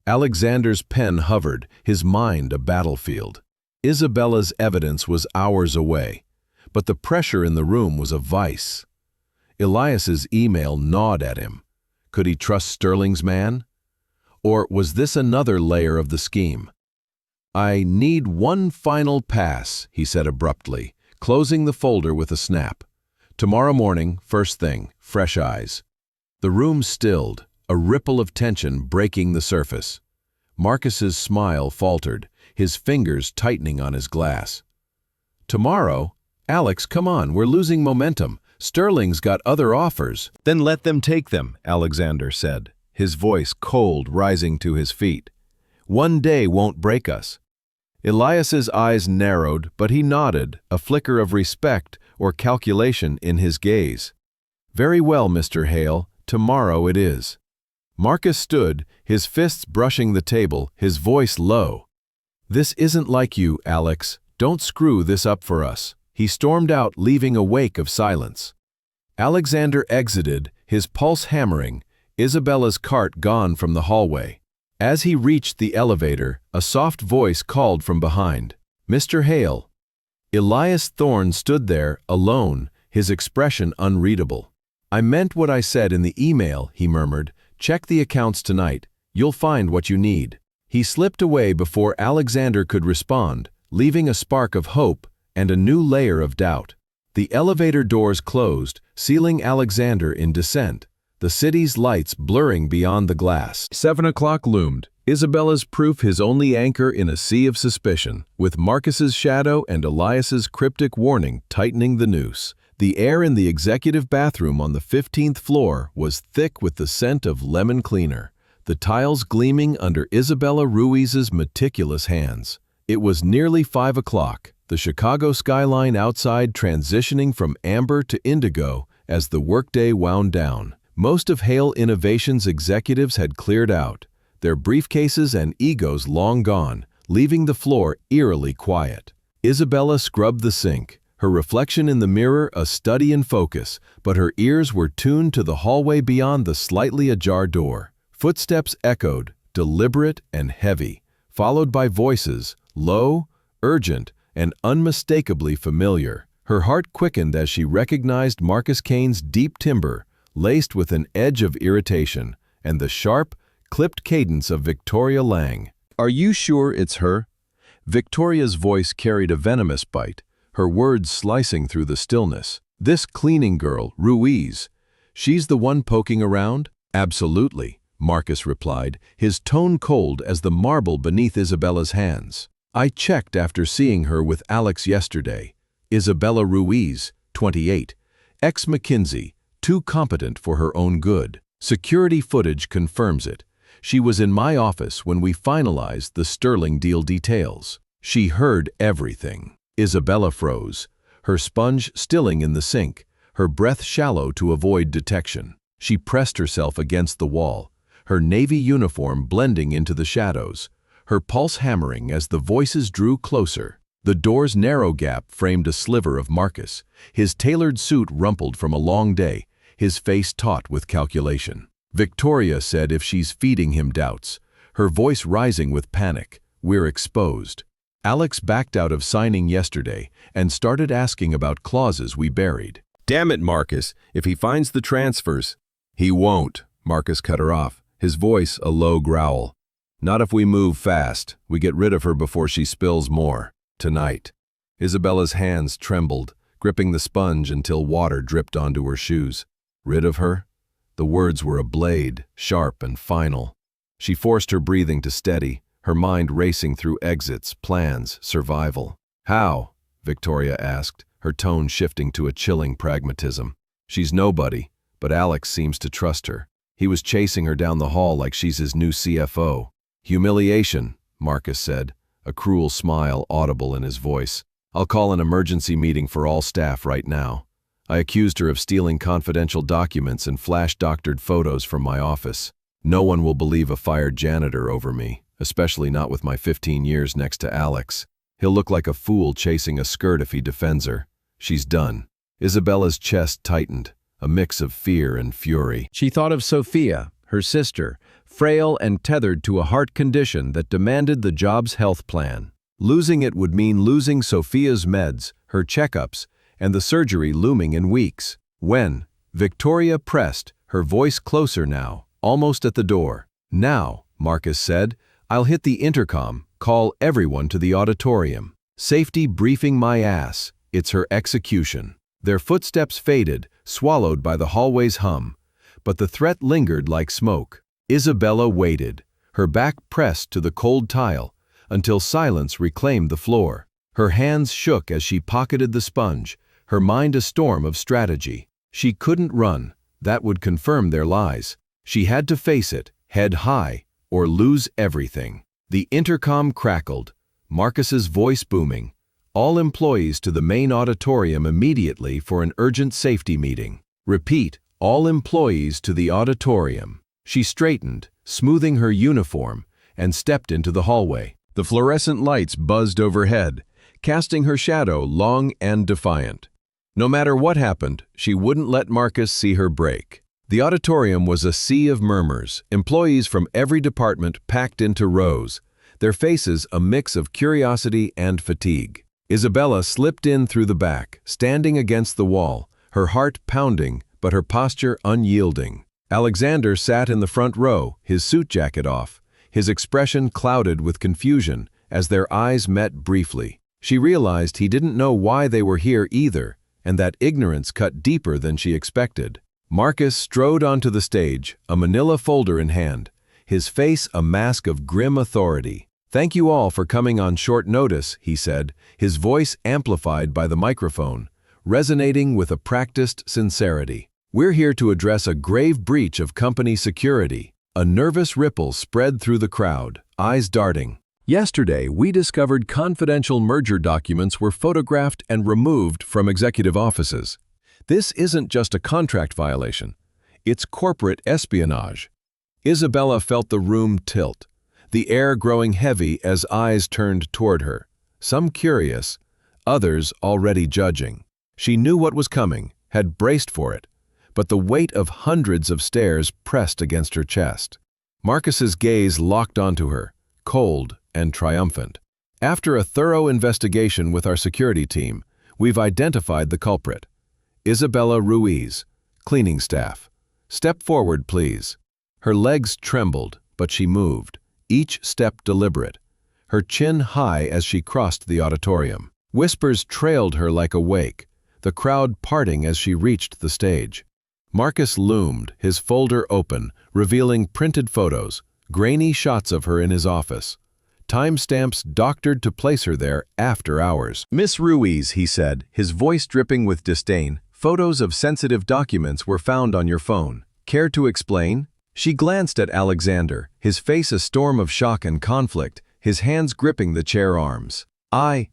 Alexander's pen hovered, his mind a battlefield. Isabella's evidence was hours away, but the pressure in the room was a vice. Elias's email gnawed at him. Could he trust Sterling's man? Or was this another layer of the scheme? "I need one final pass," he said abruptly, closing the folder with a snap. "Tomorrow morning, first thing, fresh eyes." The room stilled, a ripple of tension breaking the surface. Marcus's smile faltered, his fingers tightening on his glass. "Tomorrow? Alex, come on, we're losing momentum. Sterling's got other offers." "Then let them take them," Alexander said, his voice cold, rising to his feet. "One day won't break us." Elias's eyes narrowed, but he nodded, a flicker of respect or calculation in his gaze. "Very well, Mr. Hale, tomorrow it is." Marcus stood, his fists brushing the table, his voice low. "This isn't like you, Alex. Don't screw this up for us." He stormed out, leaving a wake of silence. Alexander exited, his pulse hammering, Isabella's cart gone from the hallway. As he reached the elevator, a soft voice called from behind, "Mr. Hale." Elias Thorne stood there, alone, his expression unreadable. "I meant what I said in the email," he murmured. "Check the accounts tonight. You'll find what you need." He slipped away before Alexander could respond, leaving a spark of hope and a new layer of doubt. The elevator doors closed, sealing Alexander in descent. the city's lights blurring beyond the glass. 7 o'clock loomed, Isabella's proof his only anchor in a sea of suspicion, with Marcus's shadow and Elias's cryptic warning tightening the noose. The air in the executive bathroom on the 15th floor was thick with the scent of lemon cleaner, the tiles gleaming under Isabella Ruiz's meticulous hands. It was nearly 5 o'clock, the Chicago skyline outside transitioning from amber to indigo as the workday wound down. Most of Hale Innovation's executives had cleared out, their briefcases and egos long gone, leaving the floor eerily quiet. Isabella scrubbed the sink, her reflection in the mirror a study in focus, but her ears were tuned to the hallway beyond the slightly ajar door. Footsteps echoed, deliberate and heavy, followed by voices, low, urgent, and unmistakably familiar. Her heart quickened as she recognized Marcus Kane's deep timbre, laced with an edge of irritation, and the sharp, clipped cadence of Victoria Lang. "Are you sure it's her?" Victoria's voice carried a venomous bite, her words slicing through the stillness. "This cleaning girl, Ruiz, she's the one poking around?" "Absolutely," Marcus replied, his tone cold as the marble beneath Isabella's hands. "I checked after seeing her with Alex yesterday. Isabella Ruiz, 28, ex-McKinsey, too competent for her own good. Security footage confirms it. She was in my office when we finalized the Sterling deal details. She heard everything." Isabella froze, her sponge stilling in the sink, her breath shallow to avoid detection. She pressed herself against the wall, her navy uniform blending into the shadows, her pulse hammering as the voices drew closer. The door's narrow gap framed a sliver of Marcus, his tailored suit rumpled from a long day, his face taut with calculation. Victoria said if she's feeding him doubts, her voice rising with panic, "We're exposed." Alex backed out of signing yesterday and started asking about clauses we buried. "Damn it, Marcus, if he finds the transfers." "He won't," Marcus cut her off, his voice a low growl. "Not if we move fast. We get rid of her before she spills more. Tonight." Isabella's hands trembled, gripping the sponge until water dripped onto her shoes. "Rid of her?" The words were a blade, sharp and final. She forced her breathing to steady, her mind racing through exits, plans, survival. "How?" Victoria asked, her tone shifting to a chilling pragmatism. "She's nobody, but Alex seems to trust her. He was chasing her down the hall like she's his new CFO. Humiliation," Marcus said, a cruel smile audible in his voice. "I'll call an emergency meeting for all staff right now. I accused her of stealing confidential documents and flash-doctored photos from my office. No one will believe a fired janitor over me, especially not with my 15 years next to Alex. He'll look like a fool chasing a skirt if he defends her. She's done." Isabella's chest tightened, a mix of fear and fury. She thought of Sophia, her sister, frail and tethered to a heart condition that demanded the job's health plan. Losing it would mean losing Sophia's meds, her checkups, and the surgery looming in weeks. When Victoria pressed, her voice closer now, almost at the door. "Now," Marcus said, "I'll hit the intercom, call everyone to the auditorium. Safety briefing my ass. It's her execution." Their footsteps faded, swallowed by the hallway's hum, but the threat lingered like smoke. Isabella waited, her back pressed to the cold tile, until silence reclaimed the floor. Her hands shook as she pocketed the sponge, her mind a storm of strategy. She couldn't run, that would confirm their lies. She had to face it, head high, or lose everything. The intercom crackled, Marcus's voice booming. "All employees to the main auditorium immediately for an urgent safety meeting. Repeat, all employees to the auditorium." She straightened, smoothing her uniform, and stepped into the hallway. The fluorescent lights buzzed overhead, casting her shadow long and defiant. No matter what happened, she wouldn't let Marcus see her break. The auditorium was a sea of murmurs, employees from every department packed into rows, their faces a mix of curiosity and fatigue. Isabella slipped in through the back, standing against the wall, her heart pounding, but her posture unyielding. Alexander sat in the front row, his suit jacket off, his expression clouded with confusion as their eyes met briefly. She realized he didn't know why they were here either, and that ignorance cut deeper than she expected. Marcus strode onto the stage, a manila folder in hand, his face a mask of grim authority. "Thank you all for coming on short notice," he said, his voice amplified by the microphone, resonating with a practiced sincerity. "We're here to address a grave breach of company security." A nervous ripple spread through the crowd, eyes darting. "Yesterday, we discovered confidential merger documents were photographed and removed from executive offices. This isn't just a contract violation. It's corporate espionage." Isabella felt the room tilt, the air growing heavy as eyes turned toward her, some curious, others already judging. She knew what was coming, had braced for it, but the weight of hundreds of stares pressed against her chest. Marcus's gaze locked onto her, cold and triumphant. "After a thorough investigation with our security team, we've identified the culprit. Isabella Ruiz, cleaning staff. Step forward, please." Her legs trembled, but she moved, each step deliberate, her chin high as she crossed the auditorium. Whispers trailed her like a wake, the crowd parting as she reached the stage. Marcus loomed, his folder open, revealing printed photos, grainy shots of her in his office. Timestamps doctored to place her there after hours. "Miss Ruiz," he said, his voice dripping with disdain, "photos of sensitive documents were found on your phone. Care to explain?" She glanced at Alexander, his face a storm of shock and conflict, his hands gripping the chair arms.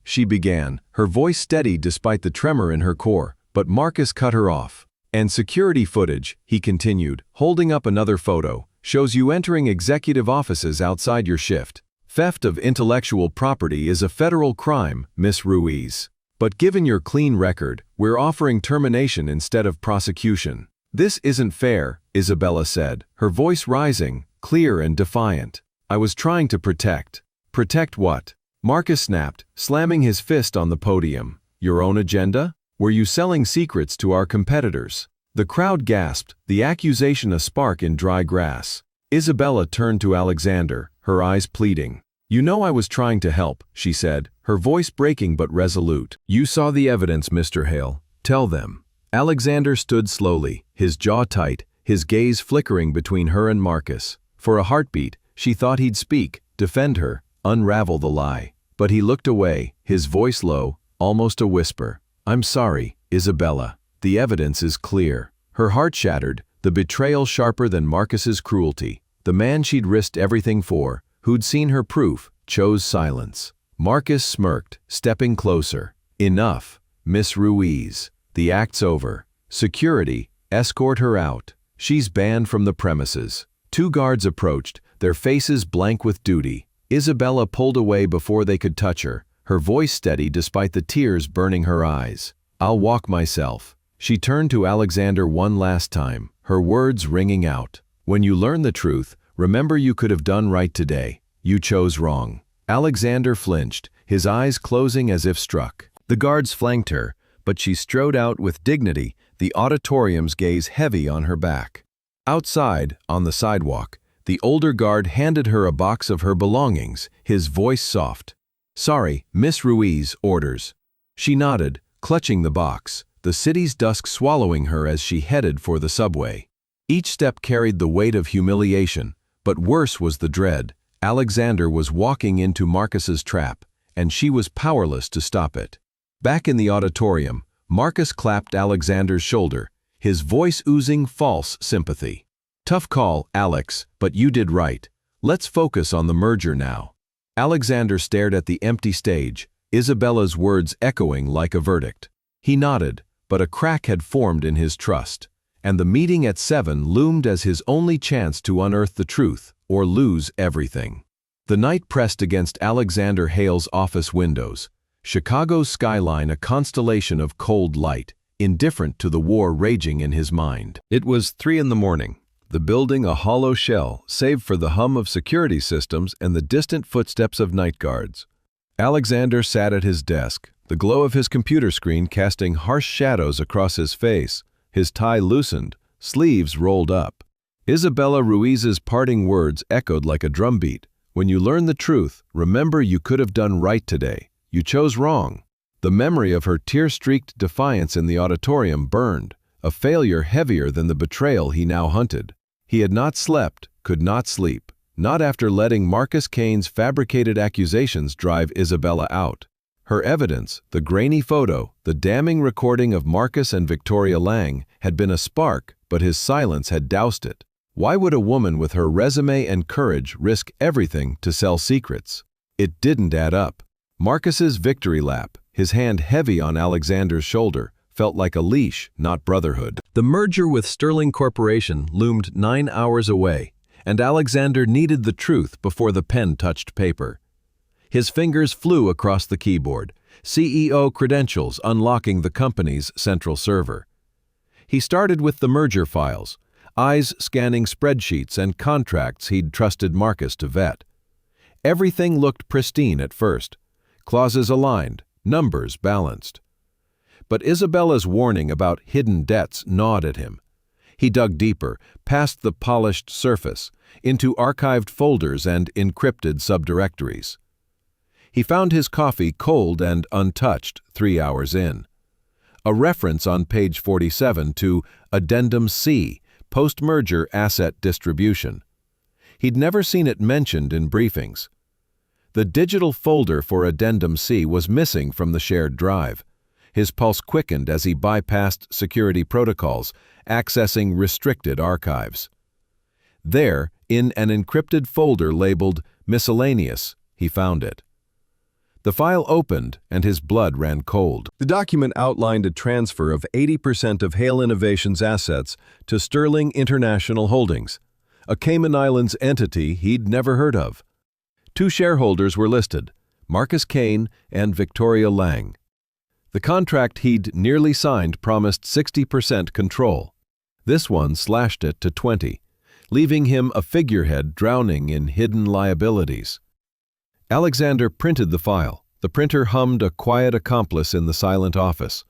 She began, her voice steady despite the tremor in her core, but Marcus cut her off. "And security footage," he continued, holding up another photo, "shows you entering executive offices outside your shift. Theft of intellectual property is a federal crime, Miss Ruiz. But given your clean record, we're offering termination instead of prosecution." "This isn't fair," Isabella said, her voice rising, clear and defiant. "I was trying to protect." "Protect what?" Marcus snapped, slamming his fist on the podium. "Your own agenda? Were you selling secrets to our competitors?" The crowd gasped, the accusation a spark in dry grass. Isabella turned to Alexander, her eyes pleading. "You know I was trying to help," she said, her voice breaking but resolute. "You saw the evidence, Mr. Hale. Tell them." Alexander stood slowly, his jaw tight, his gaze flickering between her and Marcus. For a heartbeat, she thought he'd speak, defend her, unravel the lie. But he looked away, his voice low, almost a whisper. "I'm sorry, Isabella. The evidence is clear." Her heart shattered, the betrayal sharper than Marcus's cruelty. The man she'd risked everything for, who'd seen her proof, chose silence. Marcus smirked, stepping closer. "Enough, Miss Ruiz. The act's over. Security, escort her out. She's banned from the premises." 2 guards approached, their faces blank with duty. Isabella pulled away before they could touch her, her voice steady despite the tears burning her eyes. "I'll walk myself." She turned to Alexander one last time, her words ringing out. "When you learn the truth, remember you could have done right today. You chose wrong." Alexander flinched, his eyes closing as if struck. The guards flanked her, but she strode out with dignity, the auditorium's gaze heavy on her back. Outside, on the sidewalk, the older guard handed her a box of her belongings, his voice soft. "Sorry, Miss Ruiz, orders." She nodded, clutching the box, the city's dusk swallowing her as she headed for the subway. Each step carried the weight of humiliation, but worse was the dread. Alexander was walking into Marcus's trap, and she was powerless to stop it. Back in the auditorium, Marcus clapped Alexander's shoulder, his voice oozing false sympathy. "Tough call, Alex, but you did right. Let's focus on the merger now." Alexander stared at the empty stage, Isabella's words echoing like a verdict. He nodded, but a crack had formed in his trust, and the meeting at 7 loomed as his only chance to unearth the truth or lose everything. The night pressed against Alexander Hale's office windows, Chicago's skyline a constellation of cold light, indifferent to the war raging in his mind. It was 3 in the morning, the building a hollow shell save for the hum of security systems and the distant footsteps of night guards. Alexander sat at his desk, the glow of his computer screen casting harsh shadows across his face, his tie loosened, sleeves rolled up. Isabella Ruiz's parting words echoed like a drumbeat. "When you learn the truth, remember you could have done right today. You chose wrong." The memory of her tear-streaked defiance in the auditorium burned, a failure heavier than the betrayal he now hunted. He had not slept, could not sleep, not after letting Marcus Kane's fabricated accusations drive Isabella out. Her evidence, the grainy photo, the damning recording of Marcus and Victoria Lang, had been a spark, but his silence had doused it. Why would a woman with her resume and courage risk everything to sell secrets? It didn't add up. Marcus's victory lap, his hand heavy on Alexander's shoulder, felt like a leash, not brotherhood. The merger with Sterling Corporation loomed 9 hours away, and Alexander needed the truth before the pen touched paper. His fingers flew across the keyboard, CEO credentials unlocking the company's central server. He started with the merger files, eyes scanning spreadsheets and contracts he'd trusted Marcus to vet. Everything looked pristine at first, clauses aligned, numbers balanced. But Isabella's warning about hidden debts gnawed at him. He dug deeper, past the polished surface, into archived folders and encrypted subdirectories. He found his coffee cold and untouched 3 hours in. A reference on page 47 to Addendum C, post-merger asset distribution. He'd never seen it mentioned in briefings. The digital folder for Addendum C was missing from the shared drive. His pulse quickened as he bypassed security protocols, accessing restricted archives. There, in an encrypted folder labeled Miscellaneous, he found it. The file opened, and his blood ran cold. The document outlined a transfer of 80% of Hale Innovations' assets to Sterling International Holdings, a Cayman Islands entity he'd never heard of. 2 shareholders were listed, Marcus Kane and Victoria Lang. The contract he'd nearly signed promised 60% control. This one slashed it to 20%, leaving him a figurehead drowning in hidden liabilities. Alexander printed the file. The printer hummed a quiet accomplice in the silent office.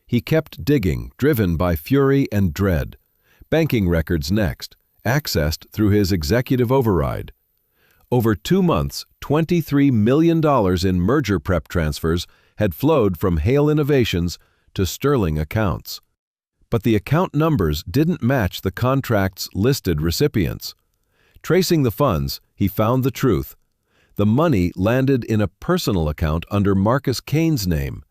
He kept digging, driven by fury and dread. Banking records next, accessed through his executive override. Over 2 months, $23 million in merger prep transfers had flowed from Hale Innovations to Sterling accounts. But the account numbers didn't match the contract's listed recipients. Tracing the funds, he found the truth. The money landed in a personal account under Marcus Kane's name.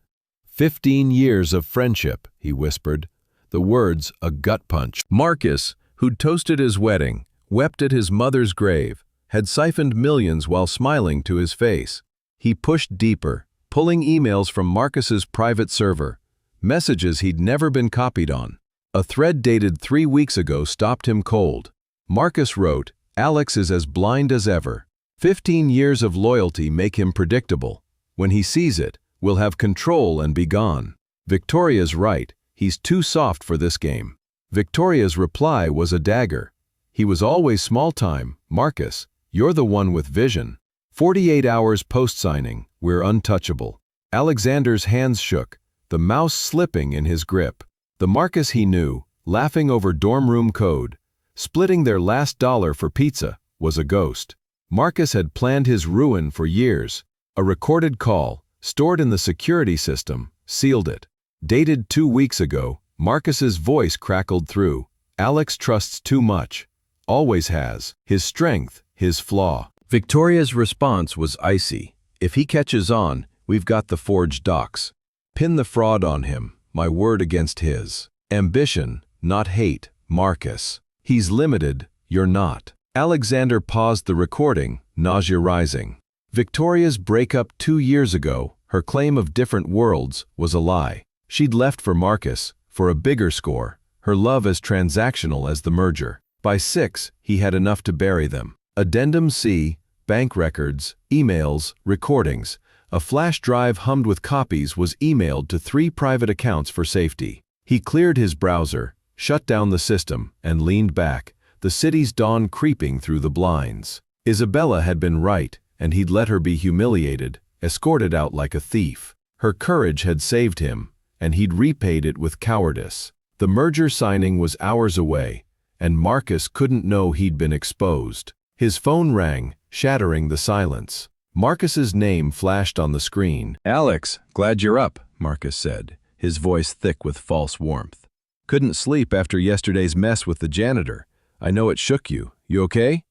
15 years of friendship, he whispered, the words a gut punch. Marcus, who'd toasted his wedding, wept at his mother's grave, had siphoned millions while smiling to his face. He pushed deeper, pulling emails from Marcus's private server, messages he'd never been copied on. A thread dated 3 weeks ago stopped him cold. Marcus wrote, "Alex is as blind as ever. 15 years of loyalty make him predictable. When he sees it, we'll have control and be gone. Victoria's right, he's too soft for this game." Victoria's reply was a dagger. "He was always small time, Marcus. You're the one with vision." 48 hours post-signing, we're untouchable. Alexander's hands shook, the mouse slipping in his grip. The Marcus he knew, laughing over dorm room code, splitting their last dollar for pizza, was a ghost. Marcus had planned his ruin for years. A recorded call, stored in the security system, sealed it. Dated 2 weeks ago, Marcus's voice crackled through. "Alex trusts too much. Always has. His strength, his flaw." Victoria's response was icy. "If he catches on, we've got the forged docs. Pin the fraud on him, my word against his. Ambition, not hate, Marcus. He's limited, you're not." Alexander paused the recording, nausea rising. Victoria's breakup 2 years ago, her claim of different worlds, was a lie. She'd left for Marcus, for a bigger score, her love as transactional as the merger. By 6, he had enough to bury them. Addendum C, bank records, emails, recordings. A flash drive hummed with copies was emailed to 3 private accounts for safety. He cleared his browser, shut down the system, and leaned back, the city's dawn creeping through the blinds. Isabella had been right, and he'd let her be humiliated, escorted out like a thief. Her courage had saved him, and he'd repaid it with cowardice. The merger signing was hours away, and Marcus couldn't know he'd been exposed. His phone rang, shattering the silence. Marcus's name flashed on the screen. "Alex, glad you're up," Marcus said, his voice thick with false warmth. Couldn't sleep after yesterday's mess with the janitor. I know it shook you. You okay?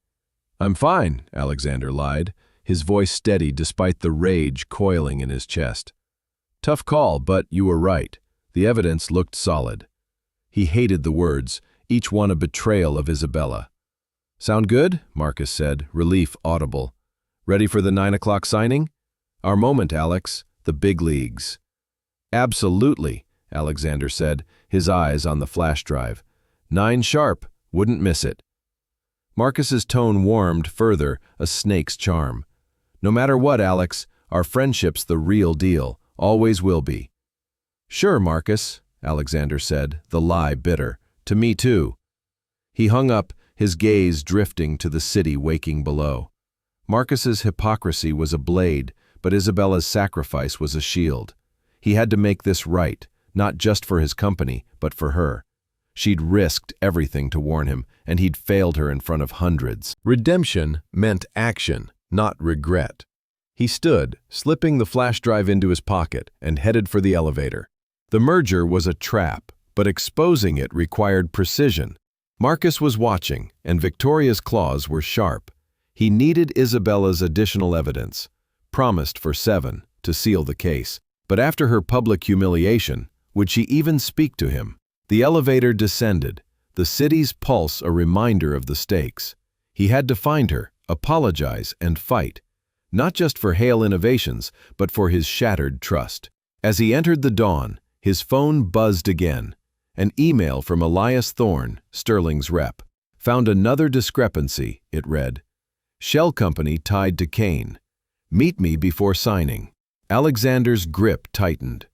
I'm fine, Alexander lied, his voice steady despite the rage coiling in his chest. Tough call, but you were right. The evidence looked solid. He hated the words, each one a betrayal of Isabella. Sound good? Marcus said, relief audible. Ready for the 9 o'clock signing? Our moment, Alex, the big leagues. Absolutely, Alexander said, his eyes on the flash drive. 9 sharp, wouldn't miss it. Marcus's tone warmed further, a snake's charm. No matter what, Alex, our friendship's the real deal, always will be. Sure, Marcus, Alexander said, the lie bitter. To me too. He hung up, his gaze drifting to the city waking below. Marcus's hypocrisy was a blade, but Isabella's sacrifice was a shield. He had to make this right, not just for his company, but for her. She'd risked everything to warn him, and he'd failed her in front of hundreds. Redemption meant action, not regret. He stood, slipping the flash drive into his pocket, and headed for the elevator. The merger was a trap, but exposing it required precision. Marcus was watching, and Victoria's claws were sharp. He needed Isabella's additional evidence, promised for 7, to seal the case. But after her public humiliation, would she even speak to him? The elevator descended, the city's pulse a reminder of the stakes. He had to find her, apologize, and fight, not just for Hale Innovations, but for his shattered trust. As he entered the dawn, his phone buzzed again. An email from Elias Thorne, Sterling's rep. Found another discrepancy, it read. Shell company tied to Kane. Meet me before signing. Alexander's grip tightened.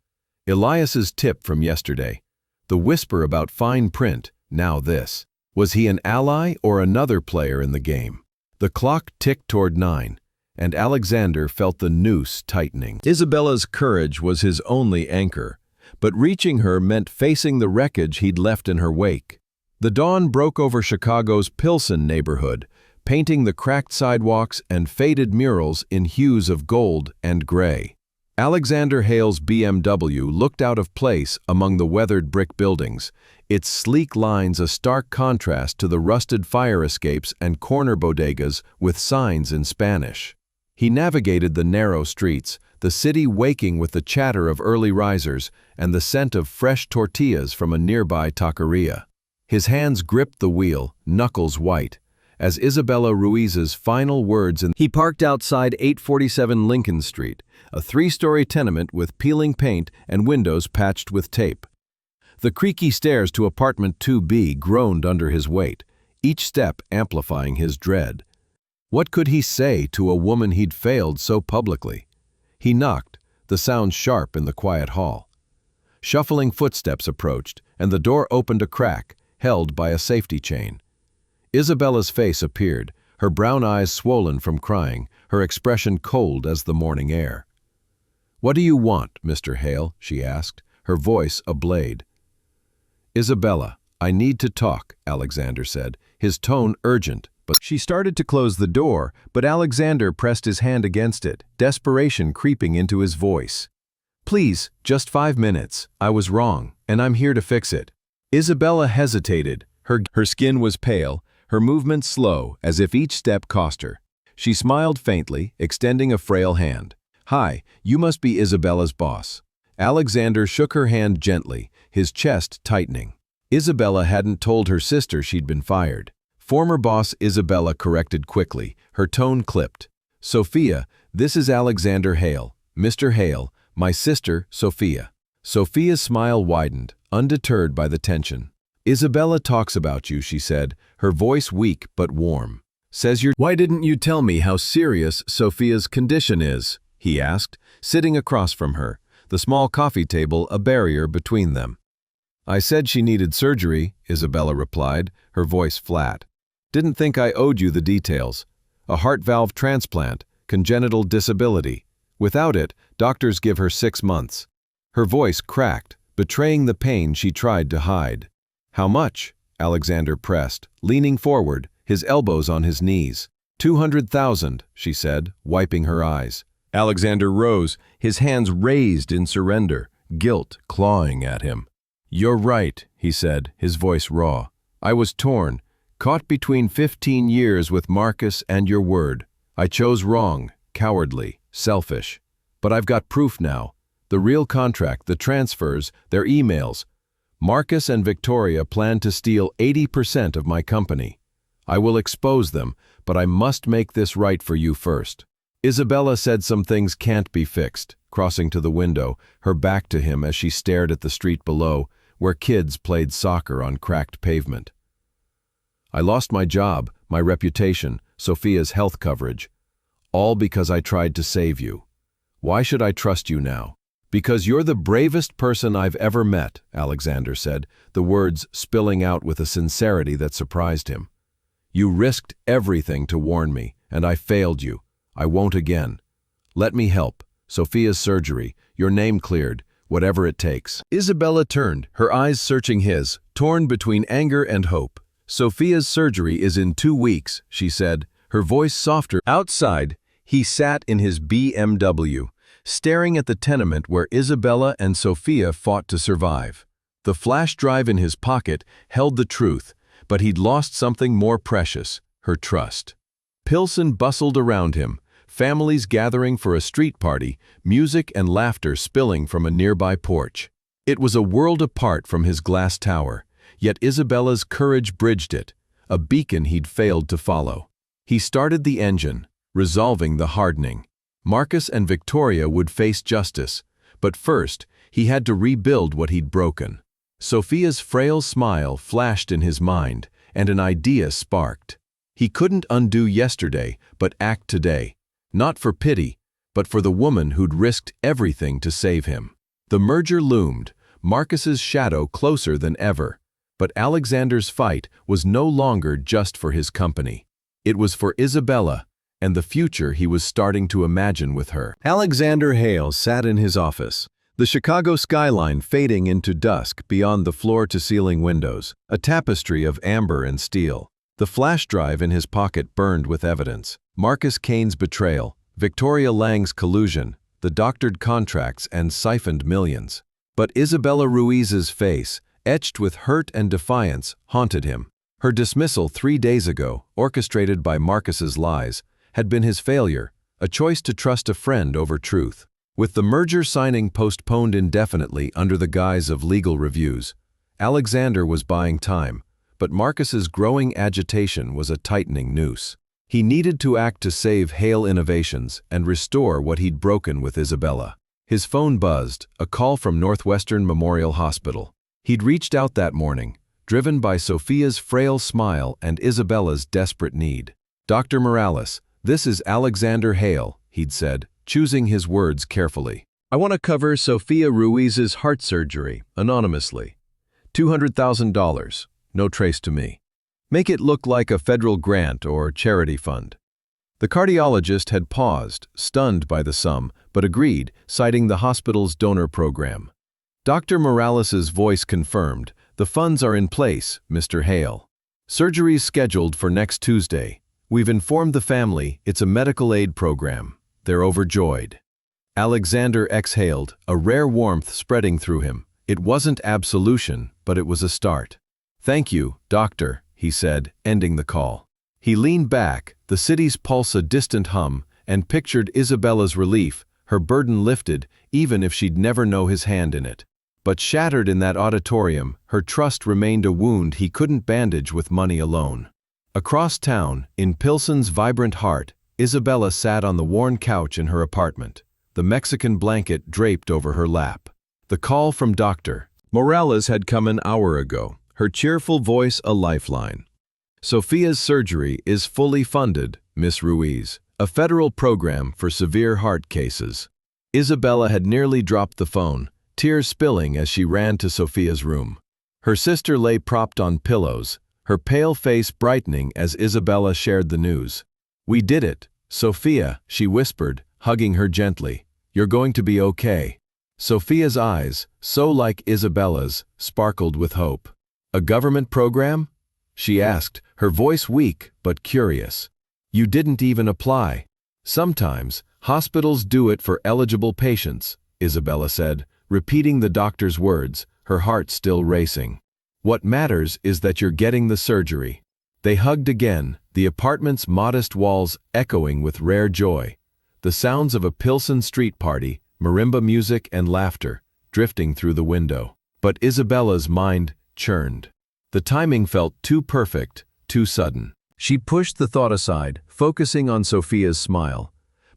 Elias's tip from yesterday. The whisper about fine print, now this. Was he an ally or another player in the game? The clock ticked toward 9, and Alexander felt the noose tightening. Isabella's courage was his only anchor, but reaching her meant facing the wreckage he'd left in her wake. The dawn broke over Chicago's Pilsen neighborhood, painting the cracked sidewalks and faded murals in hues of gold and gray. Alexander Hale's BMW looked out of place among the weathered brick buildings, its sleek lines a stark contrast to the rusted fire escapes and corner bodegas with signs in Spanish. He navigated the narrow streets, the city waking with the chatter of early risers and the scent of fresh tortillas from a nearby taqueria. His hands gripped the wheel, knuckles white, as Isabella Ruiz's final words He parked outside 847 Lincoln Street, a 3-story tenement with peeling paint and windows patched with tape. The creaky stairs to apartment 2B groaned under his weight, each step amplifying his dread. What could he say to a woman he'd failed so publicly? He knocked, the sound sharp in the quiet hall. Shuffling footsteps approached, and the door opened a crack, held by a safety chain. Isabella's face appeared, her brown eyes swollen from crying, her expression cold as the morning air. "What do you want, Mr. Hale?" she asked, her voice a blade. "Isabella, I need to talk," Alexander said, his tone urgent. But she started to close the door, but Alexander pressed his hand against it, desperation creeping into his voice. "Please, just 5 minutes. I was wrong, and I'm here to fix it." Isabella hesitated. Her skin was pale, her movements slow, as if each step cost her. She smiled faintly, extending a frail hand. "Hi, you must be Isabella's boss." Alexander shook her hand gently, his chest tightening. Isabella hadn't told her sister she'd been fired. Former boss Isabella corrected quickly, her tone clipped. "Sophia, this is Alexander Hale. Mr. Hale, my sister, Sophia." Sophia's smile widened, undeterred by the tension. "Isabella talks about you," she said, her voice weak but warm. "Says you're— Why didn't you tell me how serious Sophia's condition is?" he asked, sitting across from her, the small coffee table a barrier between them. "I said she needed surgery," Isabella replied, her voice flat. "Didn't think I owed you the details. A heart valve transplant, congenital disability. Without it, doctors give her 6 months." Her voice cracked, betraying the pain she tried to hide. "How much?" Alexander pressed, leaning forward, his elbows on his knees. 200,000, she said, wiping her eyes. Alexander rose, his hands raised in surrender, guilt clawing at him. "You're right," he said, his voice raw. "I was torn, caught between 15 years with Marcus and your word. I chose wrong, cowardly, selfish. But I've got proof now. The real contract, the transfers, their emails. Marcus and Victoria plan to steal 80% of my company. I will expose them, but I must make this right for you first." Isabella said some things can't be fixed, crossing to the window, her back to him as she stared at the street below, where kids played soccer on cracked pavement. "I lost my job, my reputation, Sophia's health coverage. All because I tried to save you. Why should I trust you now?" "Because you're the bravest person I've ever met," Alexander said, the words spilling out with a sincerity that surprised him. "You risked everything to warn me, and I failed you. I won't again. Let me help. Sophia's surgery, your name cleared, whatever it takes." Isabella turned, her eyes searching his, torn between anger and hope. "Sophia's surgery is in 2 weeks," she said, her voice softer. Outside, he sat in his BMW, staring at the tenement where Isabella and Sophia fought to survive. The flash drive in his pocket held the truth, but he'd lost something more precious, her trust. Pilsen bustled around him, families gathering for a street party, music and laughter spilling from a nearby porch. It was a world apart from his glass tower, yet Isabella's courage bridged it, a beacon he'd failed to follow. He started the engine, resolving the hardening. Marcus and Victoria would face justice, but first, he had to rebuild what he'd broken. Sophia's frail smile flashed in his mind, and an idea sparked. He couldn't undo yesterday, but act today, not for pity, but for the woman who'd risked everything to save him. The merger loomed, Marcus's shadow closer than ever, but Alexander's fight was no longer just for his company. It was for Isabella, and the future he was starting to imagine with her. Alexander Hale sat in his office, the Chicago skyline fading into dusk beyond the floor-to-ceiling windows, a tapestry of amber and steel. The flash drive in his pocket burned with evidence. Marcus Kane's betrayal, Victoria Lang's collusion, the doctored contracts and siphoned millions. But Isabella Ruiz's face, etched with hurt and defiance, haunted him. Her dismissal 3 days ago, orchestrated by Marcus's lies, had been his failure, a choice to trust a friend over truth. With the merger signing postponed indefinitely under the guise of legal reviews, Alexander was buying time, but Marcus's growing agitation was a tightening noose. He needed to act to save Hale Innovations and restore what he'd broken with Isabella. His phone buzzed, a call from Northwestern Memorial Hospital. He'd reached out that morning, driven by Sophia's frail smile and Isabella's desperate need. "Dr. Morales, this is Alexander Hale," he'd said, choosing his words carefully. "I want to cover Sophia Ruiz's heart surgery, anonymously. $200,000, no trace to me. Make it look like a federal grant or charity fund." The cardiologist had paused, stunned by the sum, but agreed, citing the hospital's donor program. Dr. Morales's voice confirmed, "The funds are in place, Mr. Hale. Surgery's scheduled for next Tuesday. We've informed the family it's a medical aid program. They're overjoyed." Alexander exhaled, a rare warmth spreading through him. It wasn't absolution, but it was a start. "Thank you, doctor," he said, ending the call. He leaned back, the city's pulse a distant hum, and pictured Isabella's relief, her burden lifted, even if she'd never know his hand in it. But shattered in that auditorium, her trust remained a wound he couldn't bandage with money alone. Across town, in Pilsen's vibrant heart, Isabella sat on the worn couch in her apartment, the Mexican blanket draped over her lap. The call from Dr. Morales had come an hour ago, her cheerful voice a lifeline. "Sophia's surgery is fully funded, Miss Ruiz, a federal program for severe heart cases." Isabella had nearly dropped the phone, tears spilling as she ran to Sophia's room. Her sister lay propped on pillows, her pale face brightening as Isabella shared the news. "We did it, Sophia," she whispered, hugging her gently. "You're going to be okay." Sophia's eyes, so like Isabella's, sparkled with hope. "A government program?" she asked, her voice weak but curious. "You didn't even apply." "Sometimes, hospitals do it for eligible patients," Isabella said, repeating the doctor's words, her heart still racing. "What matters is that you're getting the surgery." They hugged again, the apartment's modest walls echoing with rare joy. The sounds of a Pilsen street party, marimba music and laughter, drifting through the window. But Isabella's mind churned. The timing felt too perfect, too sudden. She pushed the thought aside, focusing on Sophia's smile.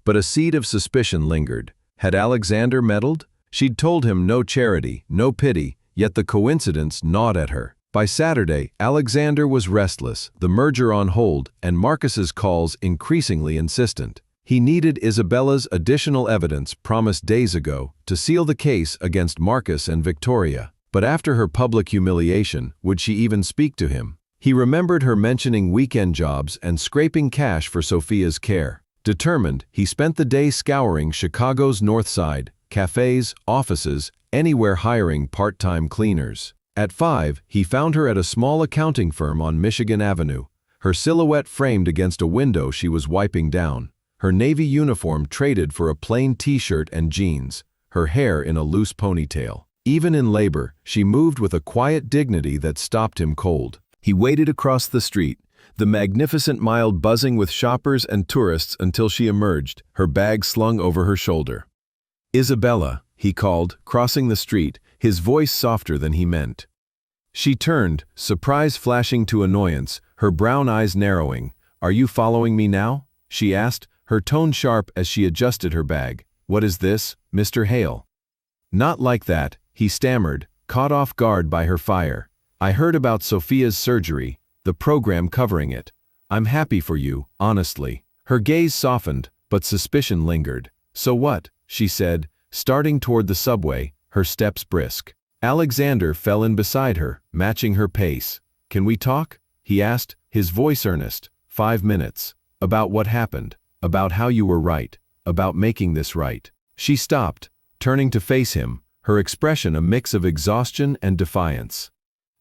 But a seed of suspicion lingered. Had Alexander meddled? She'd told him no charity, no pity, yet the coincidence gnawed at her. By Saturday, Alexander was restless, the merger on hold, and Marcus's calls increasingly insistent. He needed Isabella's additional evidence promised days ago to seal the case against Marcus and Victoria. But after her public humiliation, would she even speak to him? He remembered her mentioning weekend jobs and scraping cash for Sophia's care. Determined, he spent the day scouring Chicago's North Side, cafes, offices, anywhere hiring part-time cleaners. At 5, he found her at a small accounting firm on Michigan Avenue, her silhouette framed against a window she was wiping down, her navy uniform traded for a plain t-shirt and jeans, her hair in a loose ponytail. Even in labor, she moved with a quiet dignity that stopped him cold. He waited across the street, the magnificent mile buzzing with shoppers and tourists until she emerged, her bag slung over her shoulder. "Isabella," he called, crossing the street, his voice softer than he meant. She turned, surprise flashing to annoyance, her brown eyes narrowing. "Are you following me now?" she asked, her tone sharp as she adjusted her bag. "What is this, Mr. Hale?" "Not like that," he stammered, caught off guard by her fire. "I heard about Sophia's surgery, the program covering it. I'm happy for you, honestly." Her gaze softened, but suspicion lingered. "So what?" she said, starting toward the subway, her steps brisk. Alexander fell in beside her, matching her pace. "Can we talk?" he asked, his voice earnest. "5 minutes. About what happened. About how you were right. About making this right." She stopped, turning to face him, her expression a mix of exhaustion and defiance.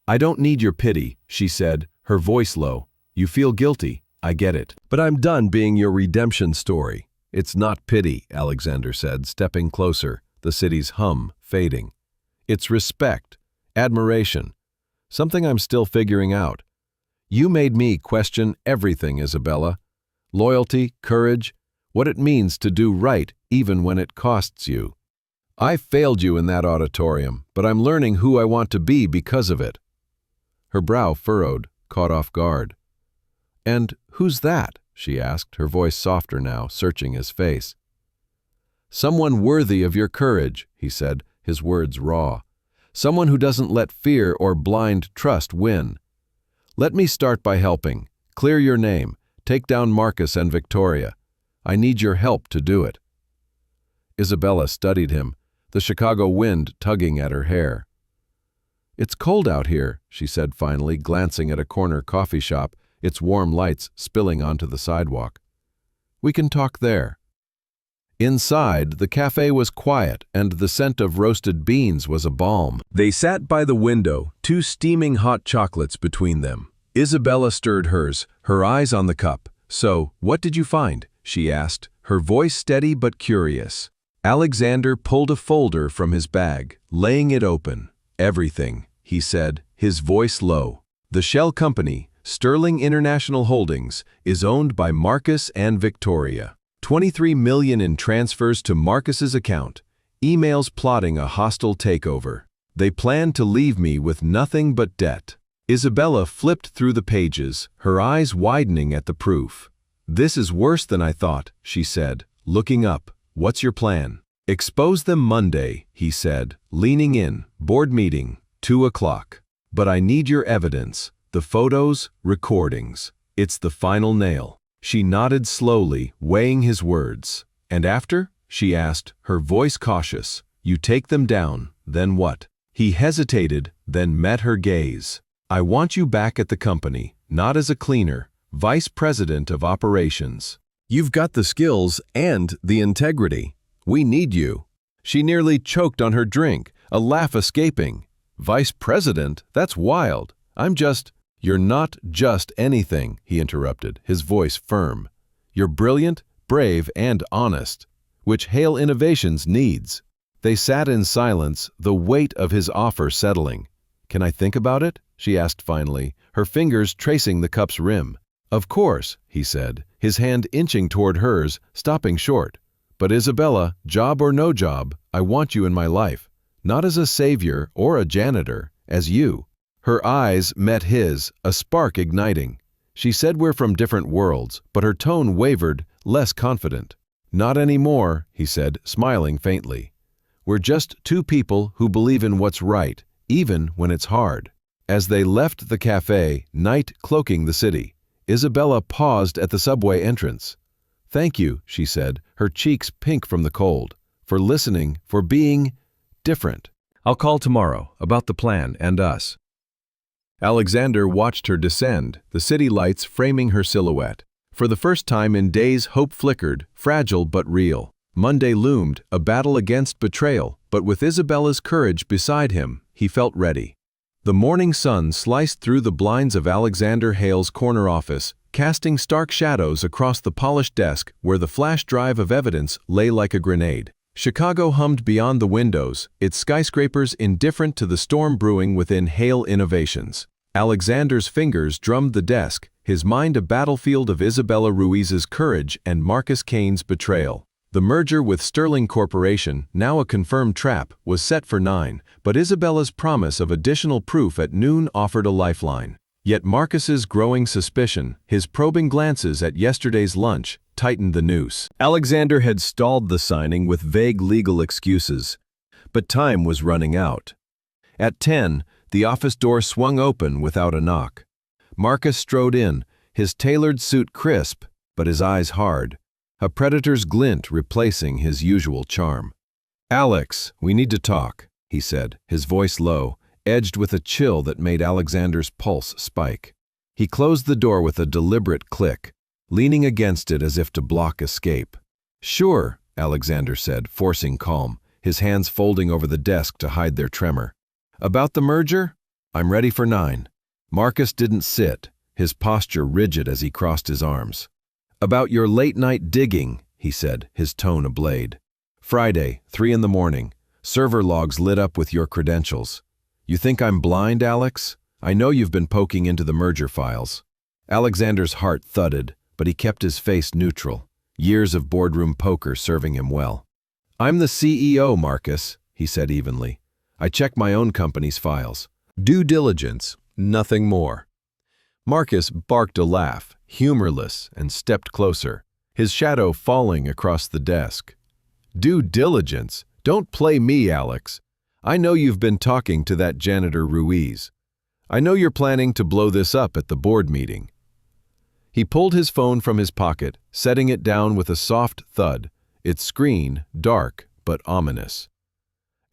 "I don't need your pity," she said, her voice low. "You feel guilty, I get it. But I'm done being your redemption story." "It's not pity," Alexander said, stepping closer, the city's hum fading. "It's respect, admiration, something I'm still figuring out. You made me question everything, Isabella. Loyalty, courage, what it means to do right even when it costs you. I failed you in that auditorium, but I'm learning who I want to be because of it." Her brow furrowed, caught off guard. "And who's that?" she asked, her voice softer now, searching his face. "Someone worthy of your courage," he said, his words raw. "Someone who doesn't let fear or blind trust win. Let me start by helping. Clear your name. Take down Marcus and Victoria. I need your help to do it." Isabella studied him, the Chicago wind tugging at her hair. "It's cold out here," she said finally, glancing at a corner coffee shop, its warm lights spilling onto the sidewalk. "We can talk there." Inside, the cafe was quiet, and the scent of roasted beans was a balm. They sat by the window, 2 steaming hot chocolates between them. Isabella stirred hers, her eyes on the cup. "So, what did you find?" she asked, her voice steady but curious. Alexander pulled a folder from his bag, laying it open. "Everything," he said, his voice low. "The shell company, Sterling International Holdings, is owned by Marcus and Victoria. $23 million in transfers to Marcus's account, emails plotting a hostile takeover. They plan to leave me with nothing but debt." Isabella flipped through the pages, her eyes widening at the proof. "This is worse than I thought," she said, looking up. "What's your plan?" "Expose them Monday," he said, leaning in. "Board meeting, 2 o'clock. But I need your evidence. The photos, recordings. It's the final nail." She nodded slowly, weighing his words. "And after?" she asked, her voice cautious. "You take them down, then what?" He hesitated, then met her gaze. "I want you back at the company, not as a cleaner, vice president of operations. You've got the skills and the integrity. We need you." She nearly choked on her drink, a laugh escaping. "Vice president? That's wild. I'm just—" "You're not just anything," he interrupted, his voice firm. "You're brilliant, brave, and honest, which Hale Innovations needs." They sat in silence, the weight of his offer settling. "Can I think about it?" she asked finally, her fingers tracing the cup's rim. "Of course," he said, his hand inching toward hers, stopping short. "But Isabella, job or no job, I want you in my life. Not as a savior or a janitor, as you." Her eyes met his, a spark igniting. She said we're from different worlds, but her tone wavered, less confident. "Not anymore," he said, smiling faintly. "We're just two people who believe in what's right, even when it's hard." As they left the cafe, night cloaking the city, Isabella paused at the subway entrance. "Thank you," she said, her cheeks pink from the cold, "for listening, for being different. I'll call tomorrow about the plan and us." Alexander watched her descend, the city lights framing her silhouette. For the first time in days, hope flickered, fragile but real. Monday loomed, a battle against betrayal, but with Isabella's courage beside him, he felt ready. The morning sun sliced through the blinds of Alexander Hale's corner office, casting stark shadows across the polished desk where the flash drive of evidence lay like a grenade. Chicago hummed beyond the windows, its skyscrapers indifferent to the storm brewing within Hale Innovations. Alexander's fingers drummed the desk, his mind a battlefield of Isabella Ruiz's courage and Marcus Kane's betrayal. The merger with Sterling Corporation, now a confirmed trap, was set for 9, but Isabella's promise of additional proof at noon offered a lifeline. Yet Marcus's growing suspicion, his probing glances at yesterday's lunch, tightened the noose. Alexander had stalled the signing with vague legal excuses, but time was running out. At 10, the office door swung open without a knock. Marcus strode in, his tailored suit crisp, but his eyes hard, a predator's glint replacing his usual charm. "Alex, we need to talk," he said, his voice low, edged with a chill that made Alexander's pulse spike. He closed the door with a deliberate click, leaning against it as if to block escape. "Sure," Alexander said, forcing calm, his hands folding over the desk to hide their tremor. "About the merger? I'm ready for 9. Marcus didn't sit, his posture rigid as he crossed his arms. "About your late-night digging," he said, his tone a blade. "Friday, 3 in the morning, server logs lit up with your credentials. You think I'm blind, Alex? I know you've been poking into the merger files." Alexander's heart thudded, but he kept his face neutral, years of boardroom poker serving him well. "I'm the CEO, Marcus," he said evenly. "I check my own company's files. Due diligence, nothing more." Marcus barked a laugh, humorless, and stepped closer, his shadow falling across the desk. "Due diligence? Don't play me, Alex. I know you've been talking to that janitor Ruiz. I know you're planning to blow this up at the board meeting." He pulled his phone from his pocket, setting it down with a soft thud, its screen dark but ominous.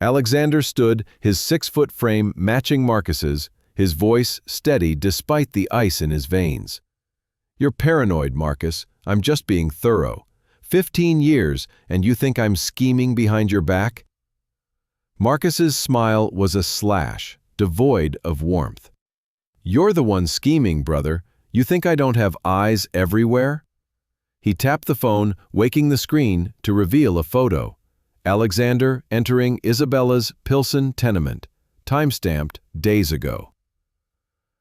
Alexander stood, his 6-foot frame matching Marcus's, his voice steady despite the ice in his veins. "You're paranoid, Marcus. I'm just being thorough. 15 years, and you think I'm scheming behind your back?" Marcus's smile was a slash, devoid of warmth. "You're the one scheming, brother. You think I don't have eyes everywhere?" He tapped the phone, waking the screen to reveal a photo. Alexander entering Isabella's Pilsen tenement, time-stamped days ago.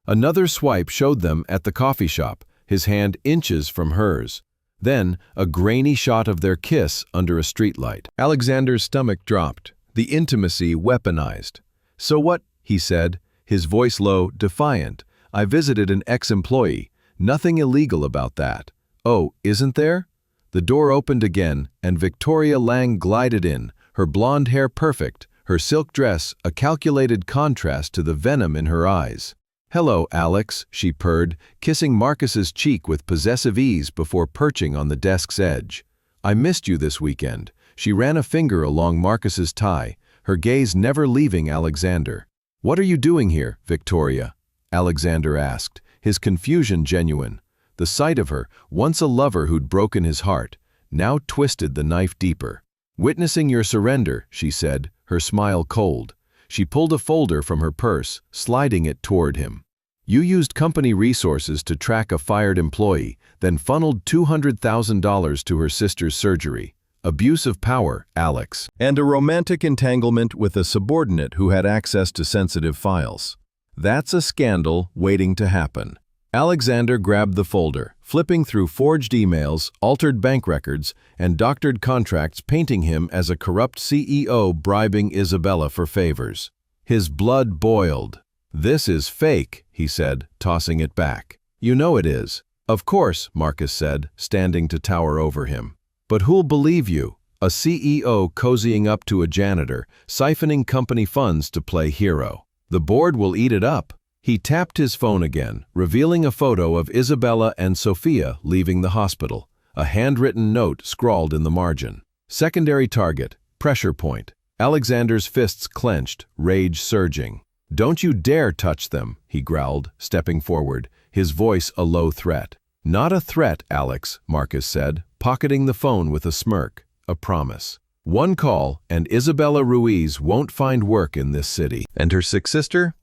Another swipe showed them at the coffee shop, his hand inches from hers. Then, a grainy shot of their kiss under a streetlight. Alexander's stomach dropped, the intimacy weaponized. "So what?" he said, his voice low, defiant. "I visited an ex-employee. Nothing illegal about that." "Oh, isn't there?" The door opened again, and Victoria Lang glided in, her blonde hair perfect, her silk dress a calculated contrast to the venom in her eyes. "Hello, Alex," she purred, kissing Marcus's cheek with possessive ease before perching on the desk's edge. "I missed you this weekend." She ran a finger along Marcus's tie, her gaze never leaving Alexander. "What are you doing here, Victoria?" Alexander asked, his confusion genuine. The sight of her, once a lover who'd broken his heart, now twisted the knife deeper. "Witnessing your surrender," she said, her smile cold. She pulled a folder from her purse, sliding it toward him. "You used company resources to track a fired employee, then funneled $200,000 to her sister's surgery. abuse of power, Alex, and a romantic entanglement with a subordinate who had access to sensitive files. That's a scandal waiting to happen. Alexander grabbed the folder, flipping through forged emails, altered bank records, and doctored contracts painting him as a corrupt CEO bribing Isabella for favors. His blood boiled. "This is fake," he said, tossing it back. "You know it is." "Of course," Marcus said, standing to tower over him. "But who'll believe you? A CEO cozying up to a janitor, siphoning company funds to play hero. The board will eat it up." He tapped his phone again, revealing a photo of Isabella and Sophia leaving the hospital, a handwritten note scrawled in the margin. Secondary target, pressure point. Alexander's fists clenched, rage surging. "Don't you dare touch them," he growled, stepping forward, his voice a low threat. "Not a threat, Alex," Marcus said, pocketing the phone with a smirk, a promise. "One call, and Isabella Ruiz won't find work in this city." And her sick sister?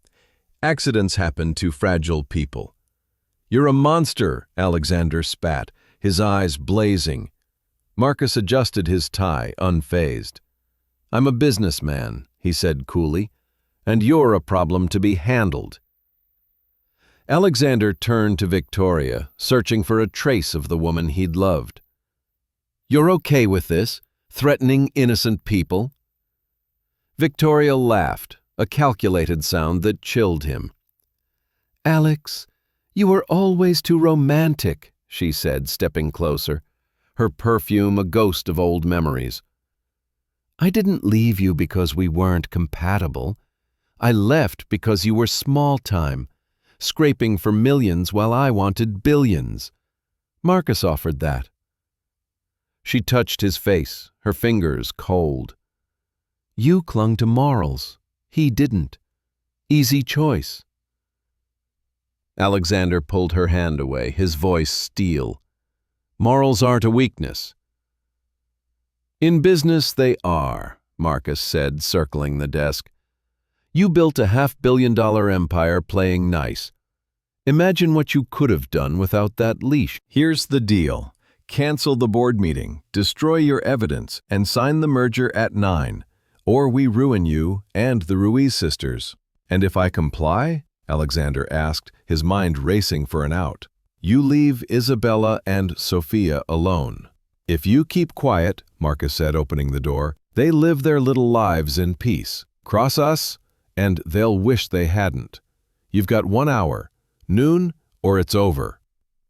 Accidents happen to fragile people. "You're a monster," Alexander spat, his eyes blazing. Marcus adjusted his tie, unfazed. "I'm a businessman," he said coolly, "and you're a problem to be handled." Alexander turned to Victoria, searching for a trace of the woman he'd loved. "You're okay with this? Threatening innocent people?" Victoria laughed, a calculated sound that chilled him. "Alex, you were always too romantic," she said, stepping closer, her perfume a ghost of old memories. "I didn't leave you because we weren't compatible. I left because you were small-time, scraping for millions while I wanted billions. Marcus offered that." She touched his face, her fingers cold. "You clung to morals. He didn't. Easy choice." Alexander pulled her hand away, his voice steel. "Morals aren't a weakness." "In business they are," Marcus said, circling the desk. "You built a $500 million empire playing nice. Imagine what you could have done without that leash. Here's the deal. Cancel the board meeting, destroy your evidence, and sign the merger at 9, or we ruin you and the Ruiz sisters." "And if I comply?" Alexander asked, his mind racing for an out. "You leave Isabella and Sophia alone." "If you keep quiet," Marcus said, opening the door, "they live their little lives in peace. Cross us, and they'll wish they hadn't. You've got 1 hour, noon, or it's over."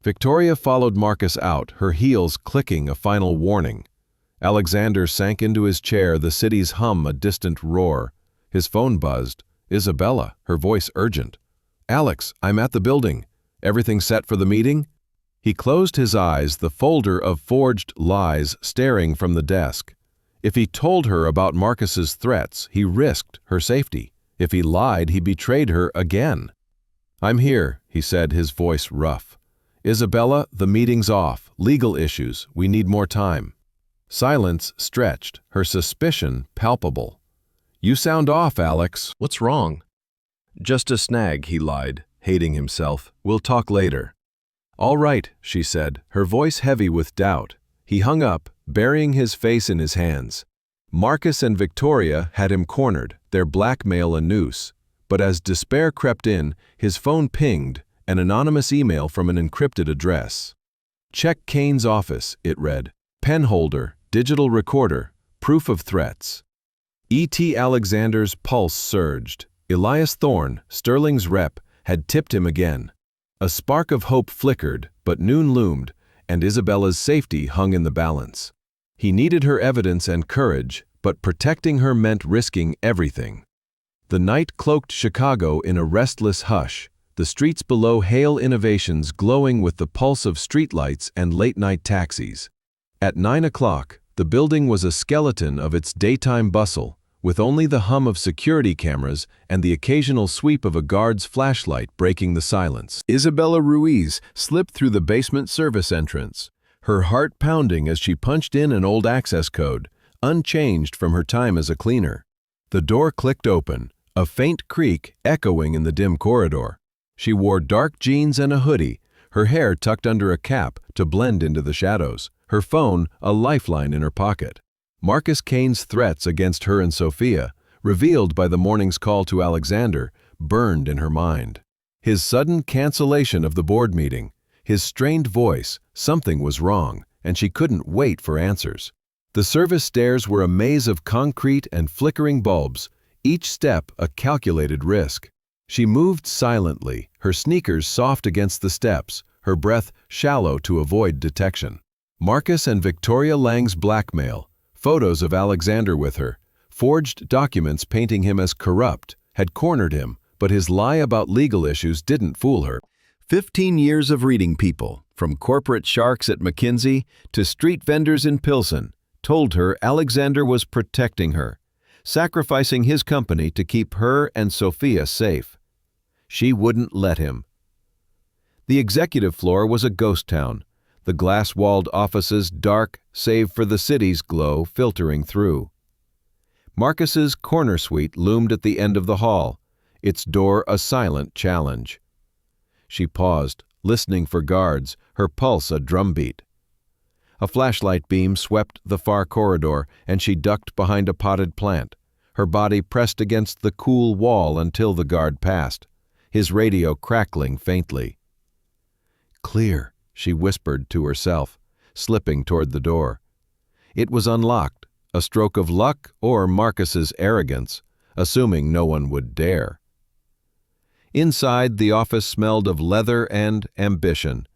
Victoria followed Marcus out, her heels clicking a final warning. Alexander sank into his chair, the city's hum a distant roar. His phone buzzed. Isabella, her voice urgent. "Alex, I'm at the building. Everything set for the meeting?" He closed his eyes, the folder of forged lies staring from the desk. If he told her about Marcus's threats, he risked her safety. If he lied, he betrayed her again. "I'm here," he said, his voice rough. "Isabella, the meeting's off. Legal issues. We need more time." Silence stretched, her suspicion palpable. "You sound off, Alex. What's wrong?" "Just a snag," he lied, hating himself. "We'll talk later." "All right," she said, her voice heavy with doubt. He hung up, burying his face in his hands. Marcus and Victoria had him cornered, their blackmail a noose. But as despair crept in, his phone pinged, an anonymous email from an encrypted address. "Check Kane's office," it read. "Penholder, digital recorder, proof of threats." E.T. Alexander's pulse surged. Elias Thorne, Sterling's rep, had tipped him again. A spark of hope flickered, but noon loomed, and Isabella's safety hung in the balance. He needed her evidence and courage, but protecting her meant risking everything. The night cloaked Chicago in a restless hush, the streets below Hale Innovations glowing with the pulse of streetlights and late-night taxis. At 9 o'clock, the building was a skeleton of its daytime bustle, with only the hum of security cameras and the occasional sweep of a guard's flashlight breaking the silence. Isabella Ruiz slipped through the basement service entrance, her heart pounding as she punched in an old access code, unchanged from her time as a cleaner. The door clicked open, a faint creak echoing in the dim corridor. She wore dark jeans and a hoodie, her hair tucked under a cap to blend into the shadows, her phone a lifeline in her pocket. Marcus Kane's threats against her and Sophia, revealed by the morning's call to Alexander, burned in her mind. His sudden cancellation of the board meeting, his strained voice, something was wrong, and she couldn't wait for answers. The service stairs were a maze of concrete and flickering bulbs, each step a calculated risk. She moved silently, her sneakers soft against the steps, her breath shallow to avoid detection. Marcus and Victoria Lang's blackmail, photos of Alexander with her, forged documents painting him as corrupt, had cornered him, but his lie about legal issues didn't fool her. 15 years of reading people, from corporate sharks at McKinsey to street vendors in Pilsen, told her Alexander was protecting her, sacrificing his company to keep her and Sophia safe. She wouldn't let him. The executive floor was a ghost town, the glass-walled offices dark save for the city's glow filtering through. Marcus's corner suite loomed at the end of the hall, its door a silent challenge. She paused, listening for guards, her pulse a drumbeat. A flashlight beam swept the far corridor, and she ducked behind a potted plant, her body pressed against the cool wall until the guard passed, his radio crackling faintly. "Clear," she whispered to herself, slipping toward the door. It was unlocked, a stroke of luck or Marcus's arrogance, assuming no one would dare. Inside, the office smelled of leather and ambition.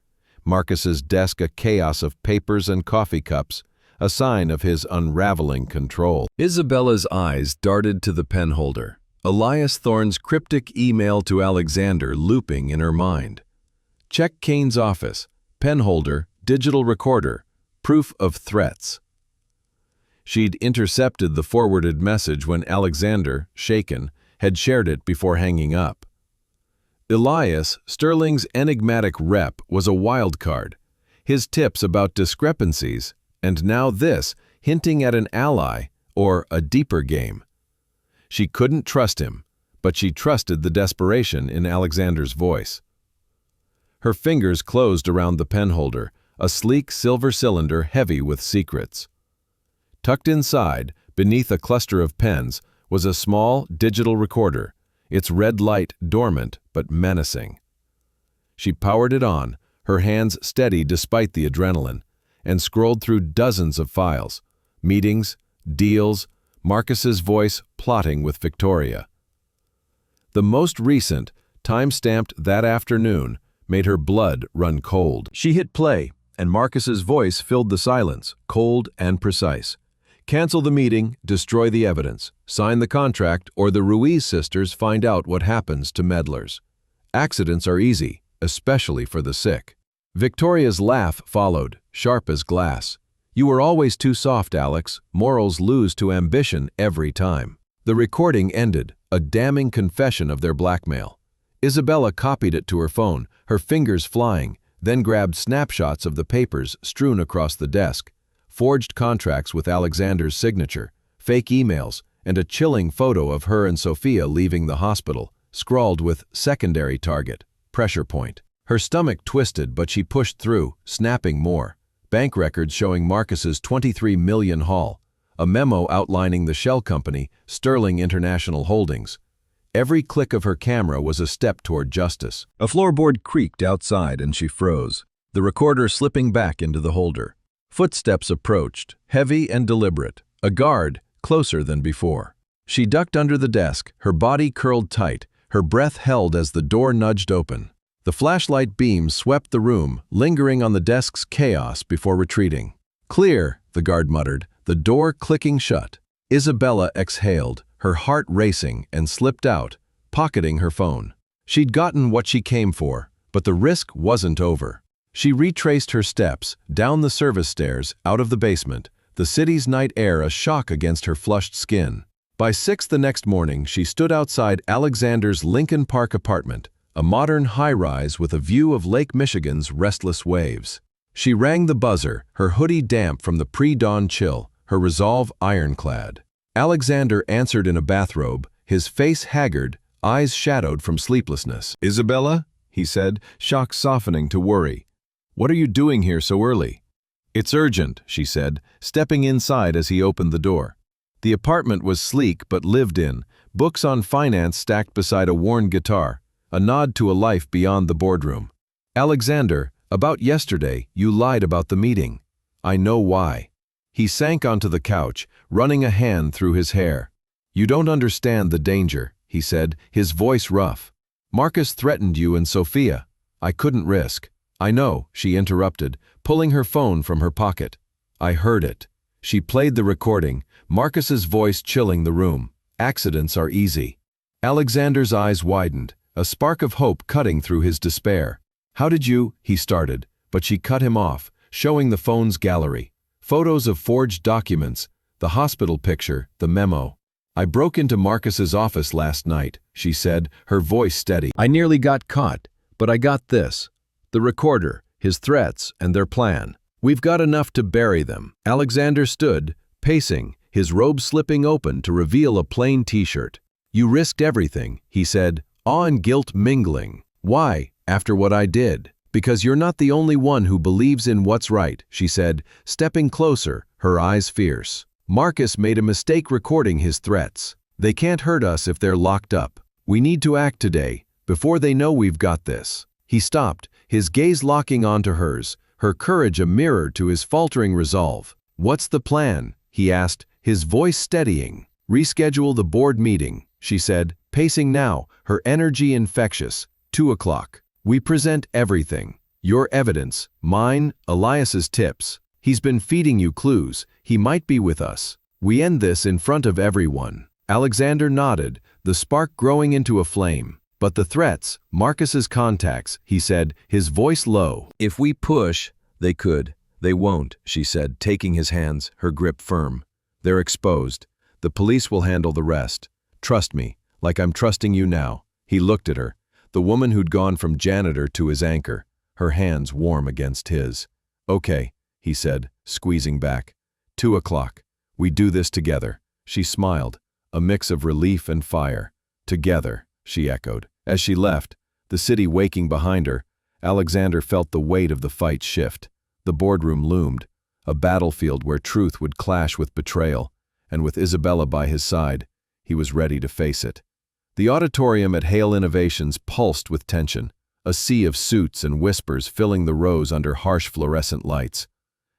Marcus's desk a chaos of papers and coffee cups, a sign of his unraveling control. Isabella's eyes darted to the penholder, Elias Thorne's cryptic email to Alexander looping in her mind. Check Kane's office, penholder, digital recorder, proof of threats. She'd intercepted the forwarded message when Alexander, shaken, had shared it before hanging up. Elias, Sterling's enigmatic rep, was a wild card. His tips about discrepancies, and now this, hinting at an ally, or a deeper game. She couldn't trust him, but she trusted the desperation in Alexander's voice. Her fingers closed around the penholder, a sleek silver cylinder heavy with secrets. Tucked inside, beneath a cluster of pens, was a small digital recorder, its red light dormant but menacing. She powered it on, her hands steady despite the adrenaline, and scrolled through dozens of files, meetings, deals, Marcus's voice plotting with Victoria. The most recent, time-stamped that afternoon, made her blood run cold. She hit play, and Marcus's voice filled the silence, cold and precise. Cancel the meeting, destroy the evidence, sign the contract, or the Ruiz sisters find out what happens to meddlers. Accidents are easy, especially for the sick. Victoria's laugh followed, sharp as glass. You were always too soft, Alex. Morals lose to ambition every time. The recording ended, a damning confession of their blackmail. Isabella copied it to her phone, her fingers flying, then grabbed snapshots of the papers strewn across the desk. Forged contracts with Alexander's signature, fake emails, and a chilling photo of her and Sophia leaving the hospital, scrawled with secondary target, pressure point. Her stomach twisted, but she pushed through, snapping more. Bank records showing Marcus's $23 million haul, a memo outlining the shell company, Sterling International Holdings. Every click of her camera was a step toward justice. A floorboard creaked outside and she froze, the recorder slipping back into the holder. Footsteps approached, heavy and deliberate, a guard closer than before. She ducked under the desk, her body curled tight, her breath held as the door nudged open. The flashlight beam swept the room, lingering on the desk's chaos before retreating. "Clear," the guard muttered, the door clicking shut. Isabella exhaled, her heart racing, and slipped out, pocketing her phone. She'd gotten what she came for, but the risk wasn't over. She retraced her steps, down the service stairs, out of the basement, the city's night air a shock against her flushed skin. By 6 the next morning, she stood outside Alexander's Lincoln Park apartment, a modern high-rise with a view of Lake Michigan's restless waves. She rang the buzzer, her hoodie damp from the pre-dawn chill, her resolve ironclad. Alexander answered in a bathrobe, his face haggard, eyes shadowed from sleeplessness. "Isabella?" he said, shock softening to worry. "What are you doing here so early?" "It's urgent," she said, stepping inside as he opened the door. The apartment was sleek but lived in, books on finance stacked beside a worn guitar, a nod to a life beyond the boardroom. "Alexander, about yesterday, you lied about the meeting. I know why." He sank onto the couch, running a hand through his hair. "You don't understand the danger," he said, his voice rough. "Marcus threatened you and Sophia. I couldn't risk." "I know," she interrupted, pulling her phone from her pocket. "I heard it." She played the recording, Marcus's voice chilling the room. "Accidents are easy." Alexander's eyes widened, a spark of hope cutting through his despair. "How did you?" he started, but she cut him off, showing the phone's gallery. Photos of forged documents, the hospital picture, the memo. "I broke into Marcus's office last night," she said, her voice steady. "I nearly got caught, but I got this. The recorder, his threats, and their plan. We've got enough to bury them." Alexander stood, pacing, his robe slipping open to reveal a plain t-shirt. "You risked everything," he said, awe and guilt mingling. "Why, after what I did?" "Because you're not the only one who believes in what's right," she said, stepping closer, her eyes fierce. "Marcus made a mistake recording his threats. They can't hurt us if they're locked up. We need to act today, before they know we've got this." He stopped, his gaze locking onto hers, her courage a mirror to his faltering resolve. "What's the plan?" he asked, his voice steadying. "Reschedule the board meeting," she said, pacing now, her energy infectious. 2 o'clock. "We present everything. Your evidence, mine, Elias's tips. He's been feeding you clues. He might be with us. We end this in front of everyone." Alexander nodded, the spark growing into a flame. "But the threats, Marcus's contacts," he said, his voice low. "If we push, they could. They won't," she said, taking his hands, her grip firm. "They're exposed. The police will handle the rest. Trust me, like I'm trusting you now." He looked at her, the woman who'd gone from janitor to his anchor, her hands warm against his. "Okay," he said, squeezing back. 2 o'clock. "We do this together." She smiled, a mix of relief and fire. "Together," she echoed. As she left, the city waking behind her, Alexander felt the weight of the fight shift. The boardroom loomed, a battlefield where truth would clash with betrayal, and with Isabella by his side, he was ready to face it. The auditorium at Hale Innovations pulsed with tension, a sea of suits and whispers filling the rows under harsh fluorescent lights.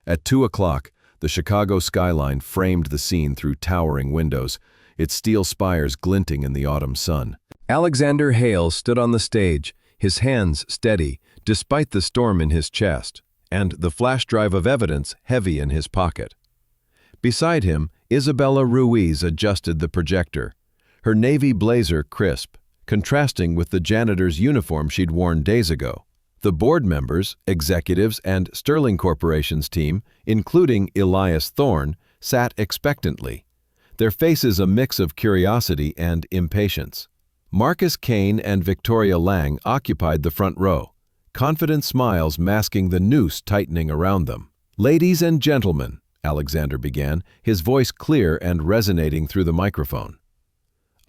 At 2 o'clock, the Chicago skyline framed the scene through towering windows, its steel spires glinting in the autumn sun. Alexander Hale stood on the stage, his hands steady, despite the storm in his chest, and the flash drive of evidence heavy in his pocket. Beside him, Isabella Ruiz adjusted the projector, her navy blazer crisp, contrasting with the janitor's uniform she'd worn days ago. The board members, executives, and Sterling Corporation's team, including Elias Thorne, sat expectantly, their faces a mix of curiosity and impatience. Marcus Kane and Victoria Lang occupied the front row, confident smiles masking the noose tightening around them. "Ladies and gentlemen," Alexander began, his voice clear and resonating through the microphone.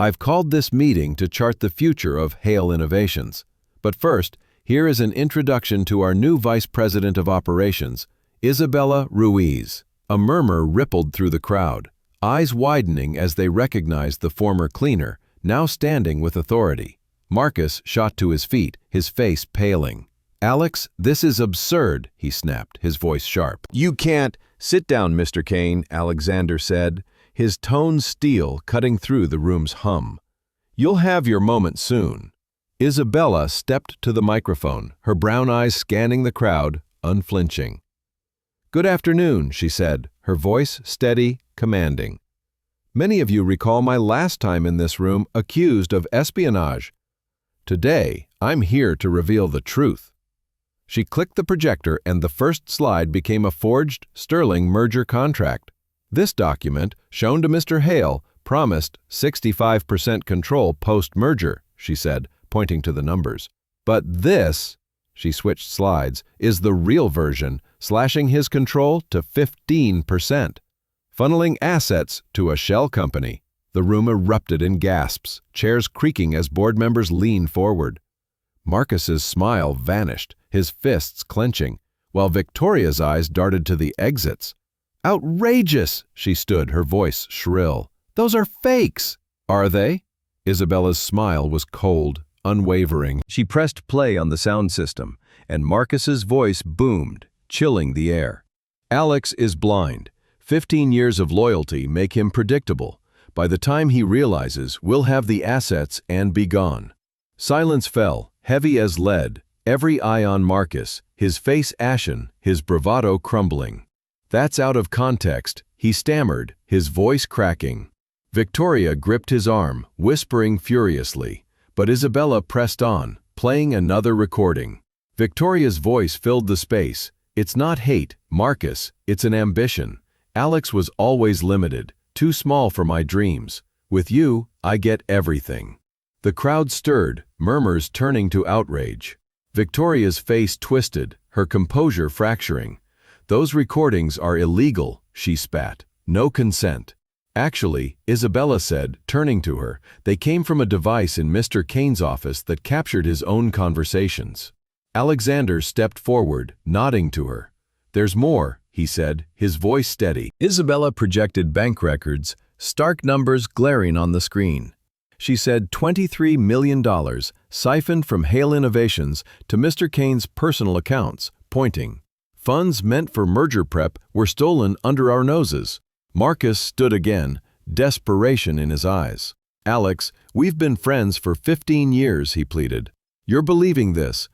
"I've called this meeting to chart the future of Hale Innovations. But first, here is an introduction to our new Vice President of Operations, Isabella Ruiz." A murmur rippled through the crowd, eyes widening as they recognized the former cleaner, now standing with authority. Marcus shot to his feet, his face paling. "Alex, this is absurd," he snapped, his voice sharp. "You can't—" "Sit down, Mr. Kane," Alexander said, his tone steel cutting through the room's hum. "You'll have your moment soon." Isabella stepped to the microphone, her brown eyes scanning the crowd, unflinching. "Good afternoon," she said, her voice steady, commanding. "Many of you recall my last time in this room accused of espionage. Today, I'm here to reveal the truth." She clicked the projector and the first slide became a forged Sterling merger contract. This document, shown to Mr. Hale, promised 65% control post-merger, she said, pointing to the numbers. "But this," she switched slides, "is the real version, slashing his control to 15%. Funneling assets to a shell company." The room erupted in gasps, chairs creaking as board members leaned forward. Marcus's smile vanished, his fists clenching. while Victoria's eyes darted to the exits. "Outrageous!" she stood, her voice shrill. "Those are fakes!" "Are they?" Isabella's smile was cold, unwavering. She pressed play on the sound system, and Marcus's voice boomed, chilling the air. "Alex is blind. 15 years of loyalty make him predictable. By the time he realizes, we'll have the assets and be gone." Silence fell, heavy as lead, every eye on Marcus, his face ashen, his bravado crumbling. "That's out of context," he stammered, his voice cracking. Victoria gripped his arm, whispering furiously, but Isabella pressed on, playing another recording. Victoria's voice filled the space. "It's not hate, Marcus, it's an ambition. Alex was always limited, too small for my dreams. With you, I get everything." The crowd stirred, murmurs turning to outrage. Victoria's face twisted, her composure fracturing. "Those recordings are illegal," she spat. "No consent." "Actually," Isabella said, turning to her, "they came from a device in Mr. Kane's office that captured his own conversations." Alexander stepped forward, nodding to her. "There's more," he said, his voice steady. Isabella projected bank records, stark numbers glaring on the screen. She said $23 million, siphoned from Hale Innovations to Mr. Kane's personal accounts, pointing. "Funds meant for merger prep were stolen under our noses." Marcus stood again, desperation in his eyes. "Alex, we've been friends for 15 years, he pleaded. "You're believing this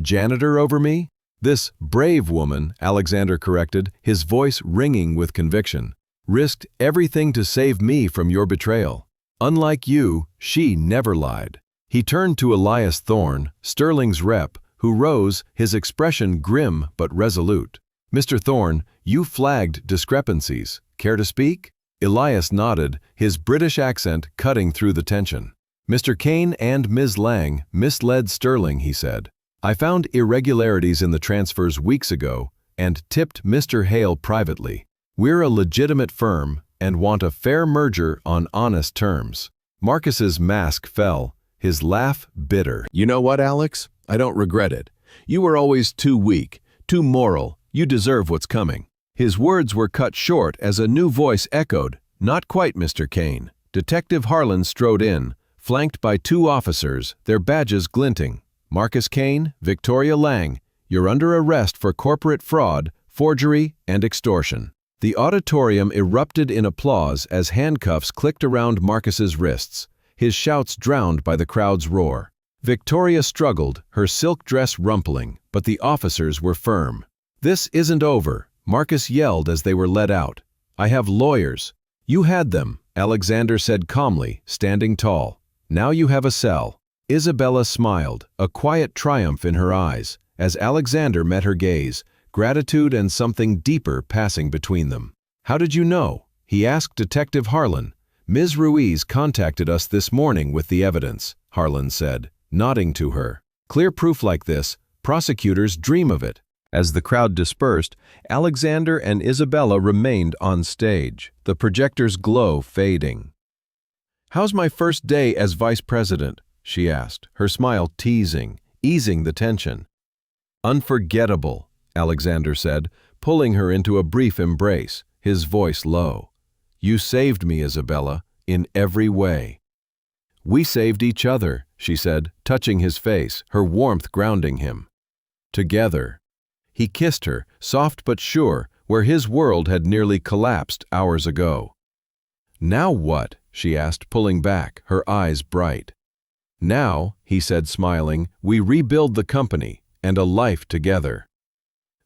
janitor over me?" "This brave woman," Alexander corrected, his voice ringing with conviction, "risked everything to save me from your betrayal. Unlike you, she never lied." He turned to Elias Thorne, Sterling's rep, who rose, his expression grim but resolute. "Mr. Thorne, you flagged discrepancies. Care to speak?" Elias nodded, his British accent cutting through the tension. "Mr. Kane and Ms. Lang misled Sterling," he said. "I found irregularities in the transfers weeks ago and tipped Mr. Hale privately. We're a legitimate firm and want a fair merger on honest terms." Marcus's mask fell, his laugh bitter. "You know what, Alex? I don't regret it. You were always too weak, too moral. You deserve what's coming." His words were cut short as a new voice echoed, "Not quite, Mr. Kane." Detective Harlan strode in, flanked by 2 officers, their badges glinting. "Marcus Kane, Victoria Lang, you're under arrest for corporate fraud, forgery, and extortion." The auditorium erupted in applause as handcuffs clicked around Marcus's wrists, his shouts drowned by the crowd's roar. Victoria struggled, her silk dress rumpling, but the officers were firm. "This isn't over," Marcus yelled as they were led out. "I have lawyers." "You had them," Alexander said calmly, standing tall. "Now you have a cell." Isabella smiled, a quiet triumph in her eyes, as Alexander met her gaze, gratitude and something deeper passing between them. "How did you know?" he asked Detective Harlan. "Ms. Ruiz contacted us this morning with the evidence," Harlan said, nodding to her. "Clear proof like this, prosecutors dream of it." As the crowd dispersed, Alexander and Isabella remained on stage, the projector's glow fading. "How's my first day as vice president?" she asked, her smile teasing, easing the tension. "Unforgettable," Alexander said, pulling her into a brief embrace, his voice low. "You saved me, Isabella, in every way." "We saved each other," she said, touching his face, her warmth grounding him. "Together." He kissed her, soft but sure, where his world had nearly collapsed hours ago. "Now what?" she asked, pulling back, her eyes bright. "Now," he said, smiling, "we rebuild the company and a life together."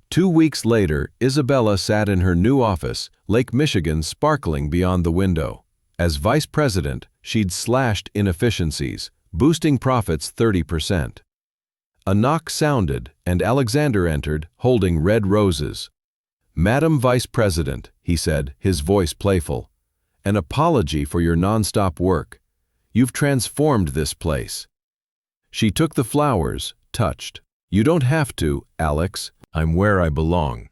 2 weeks later, Isabella sat in her new office, Lake Michigan sparkling beyond the window. As vice president, she'd slashed inefficiencies, boosting profits 30%. A knock sounded, and Alexander entered, holding red roses. "Madam Vice President," he said, his voice playful, "an apology for your nonstop work. You've transformed this place." She took the flowers, touched. "You don't have to, Alex. I'm where I belong."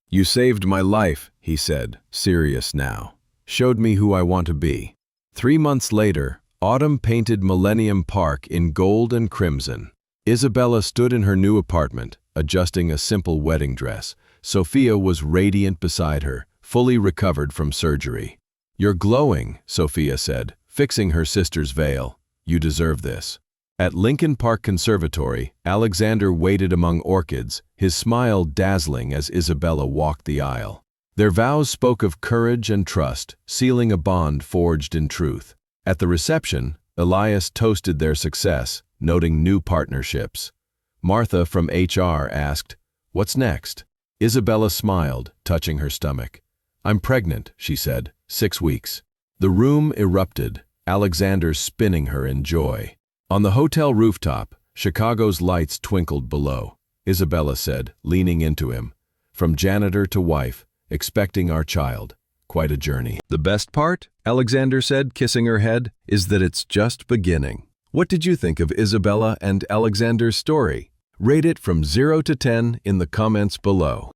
"You saved my life," he said, serious now. "Showed me who I want to be." 3 months later, autumn painted Millennium Park in gold and crimson. Isabella stood in her new apartment, adjusting a simple wedding dress. Sophia was radiant beside her, fully recovered from surgery. "You're glowing," Sophia said, fixing her sister's veil. "You deserve this." At Lincoln Park Conservatory, Alexander waited among orchids, his smile dazzling as Isabella walked the aisle. Their vows spoke of courage and trust, sealing a bond forged in truth. At the reception, Elias toasted their success, noting new partnerships. Martha from HR asked, "What's next?" Isabella smiled, touching her stomach. "I'm pregnant," she said, 6 weeks. The room erupted, Alexander spinning her in joy. On the hotel rooftop, Chicago's lights twinkled below. Isabella said, leaning into him, "From janitor to wife, expecting our child. Quite a journey." "The best part," Alexander said, kissing her head, "is that it's just beginning." What did you think of Isabella and Alexander's story? Rate it from 0 to 10 in the comments below.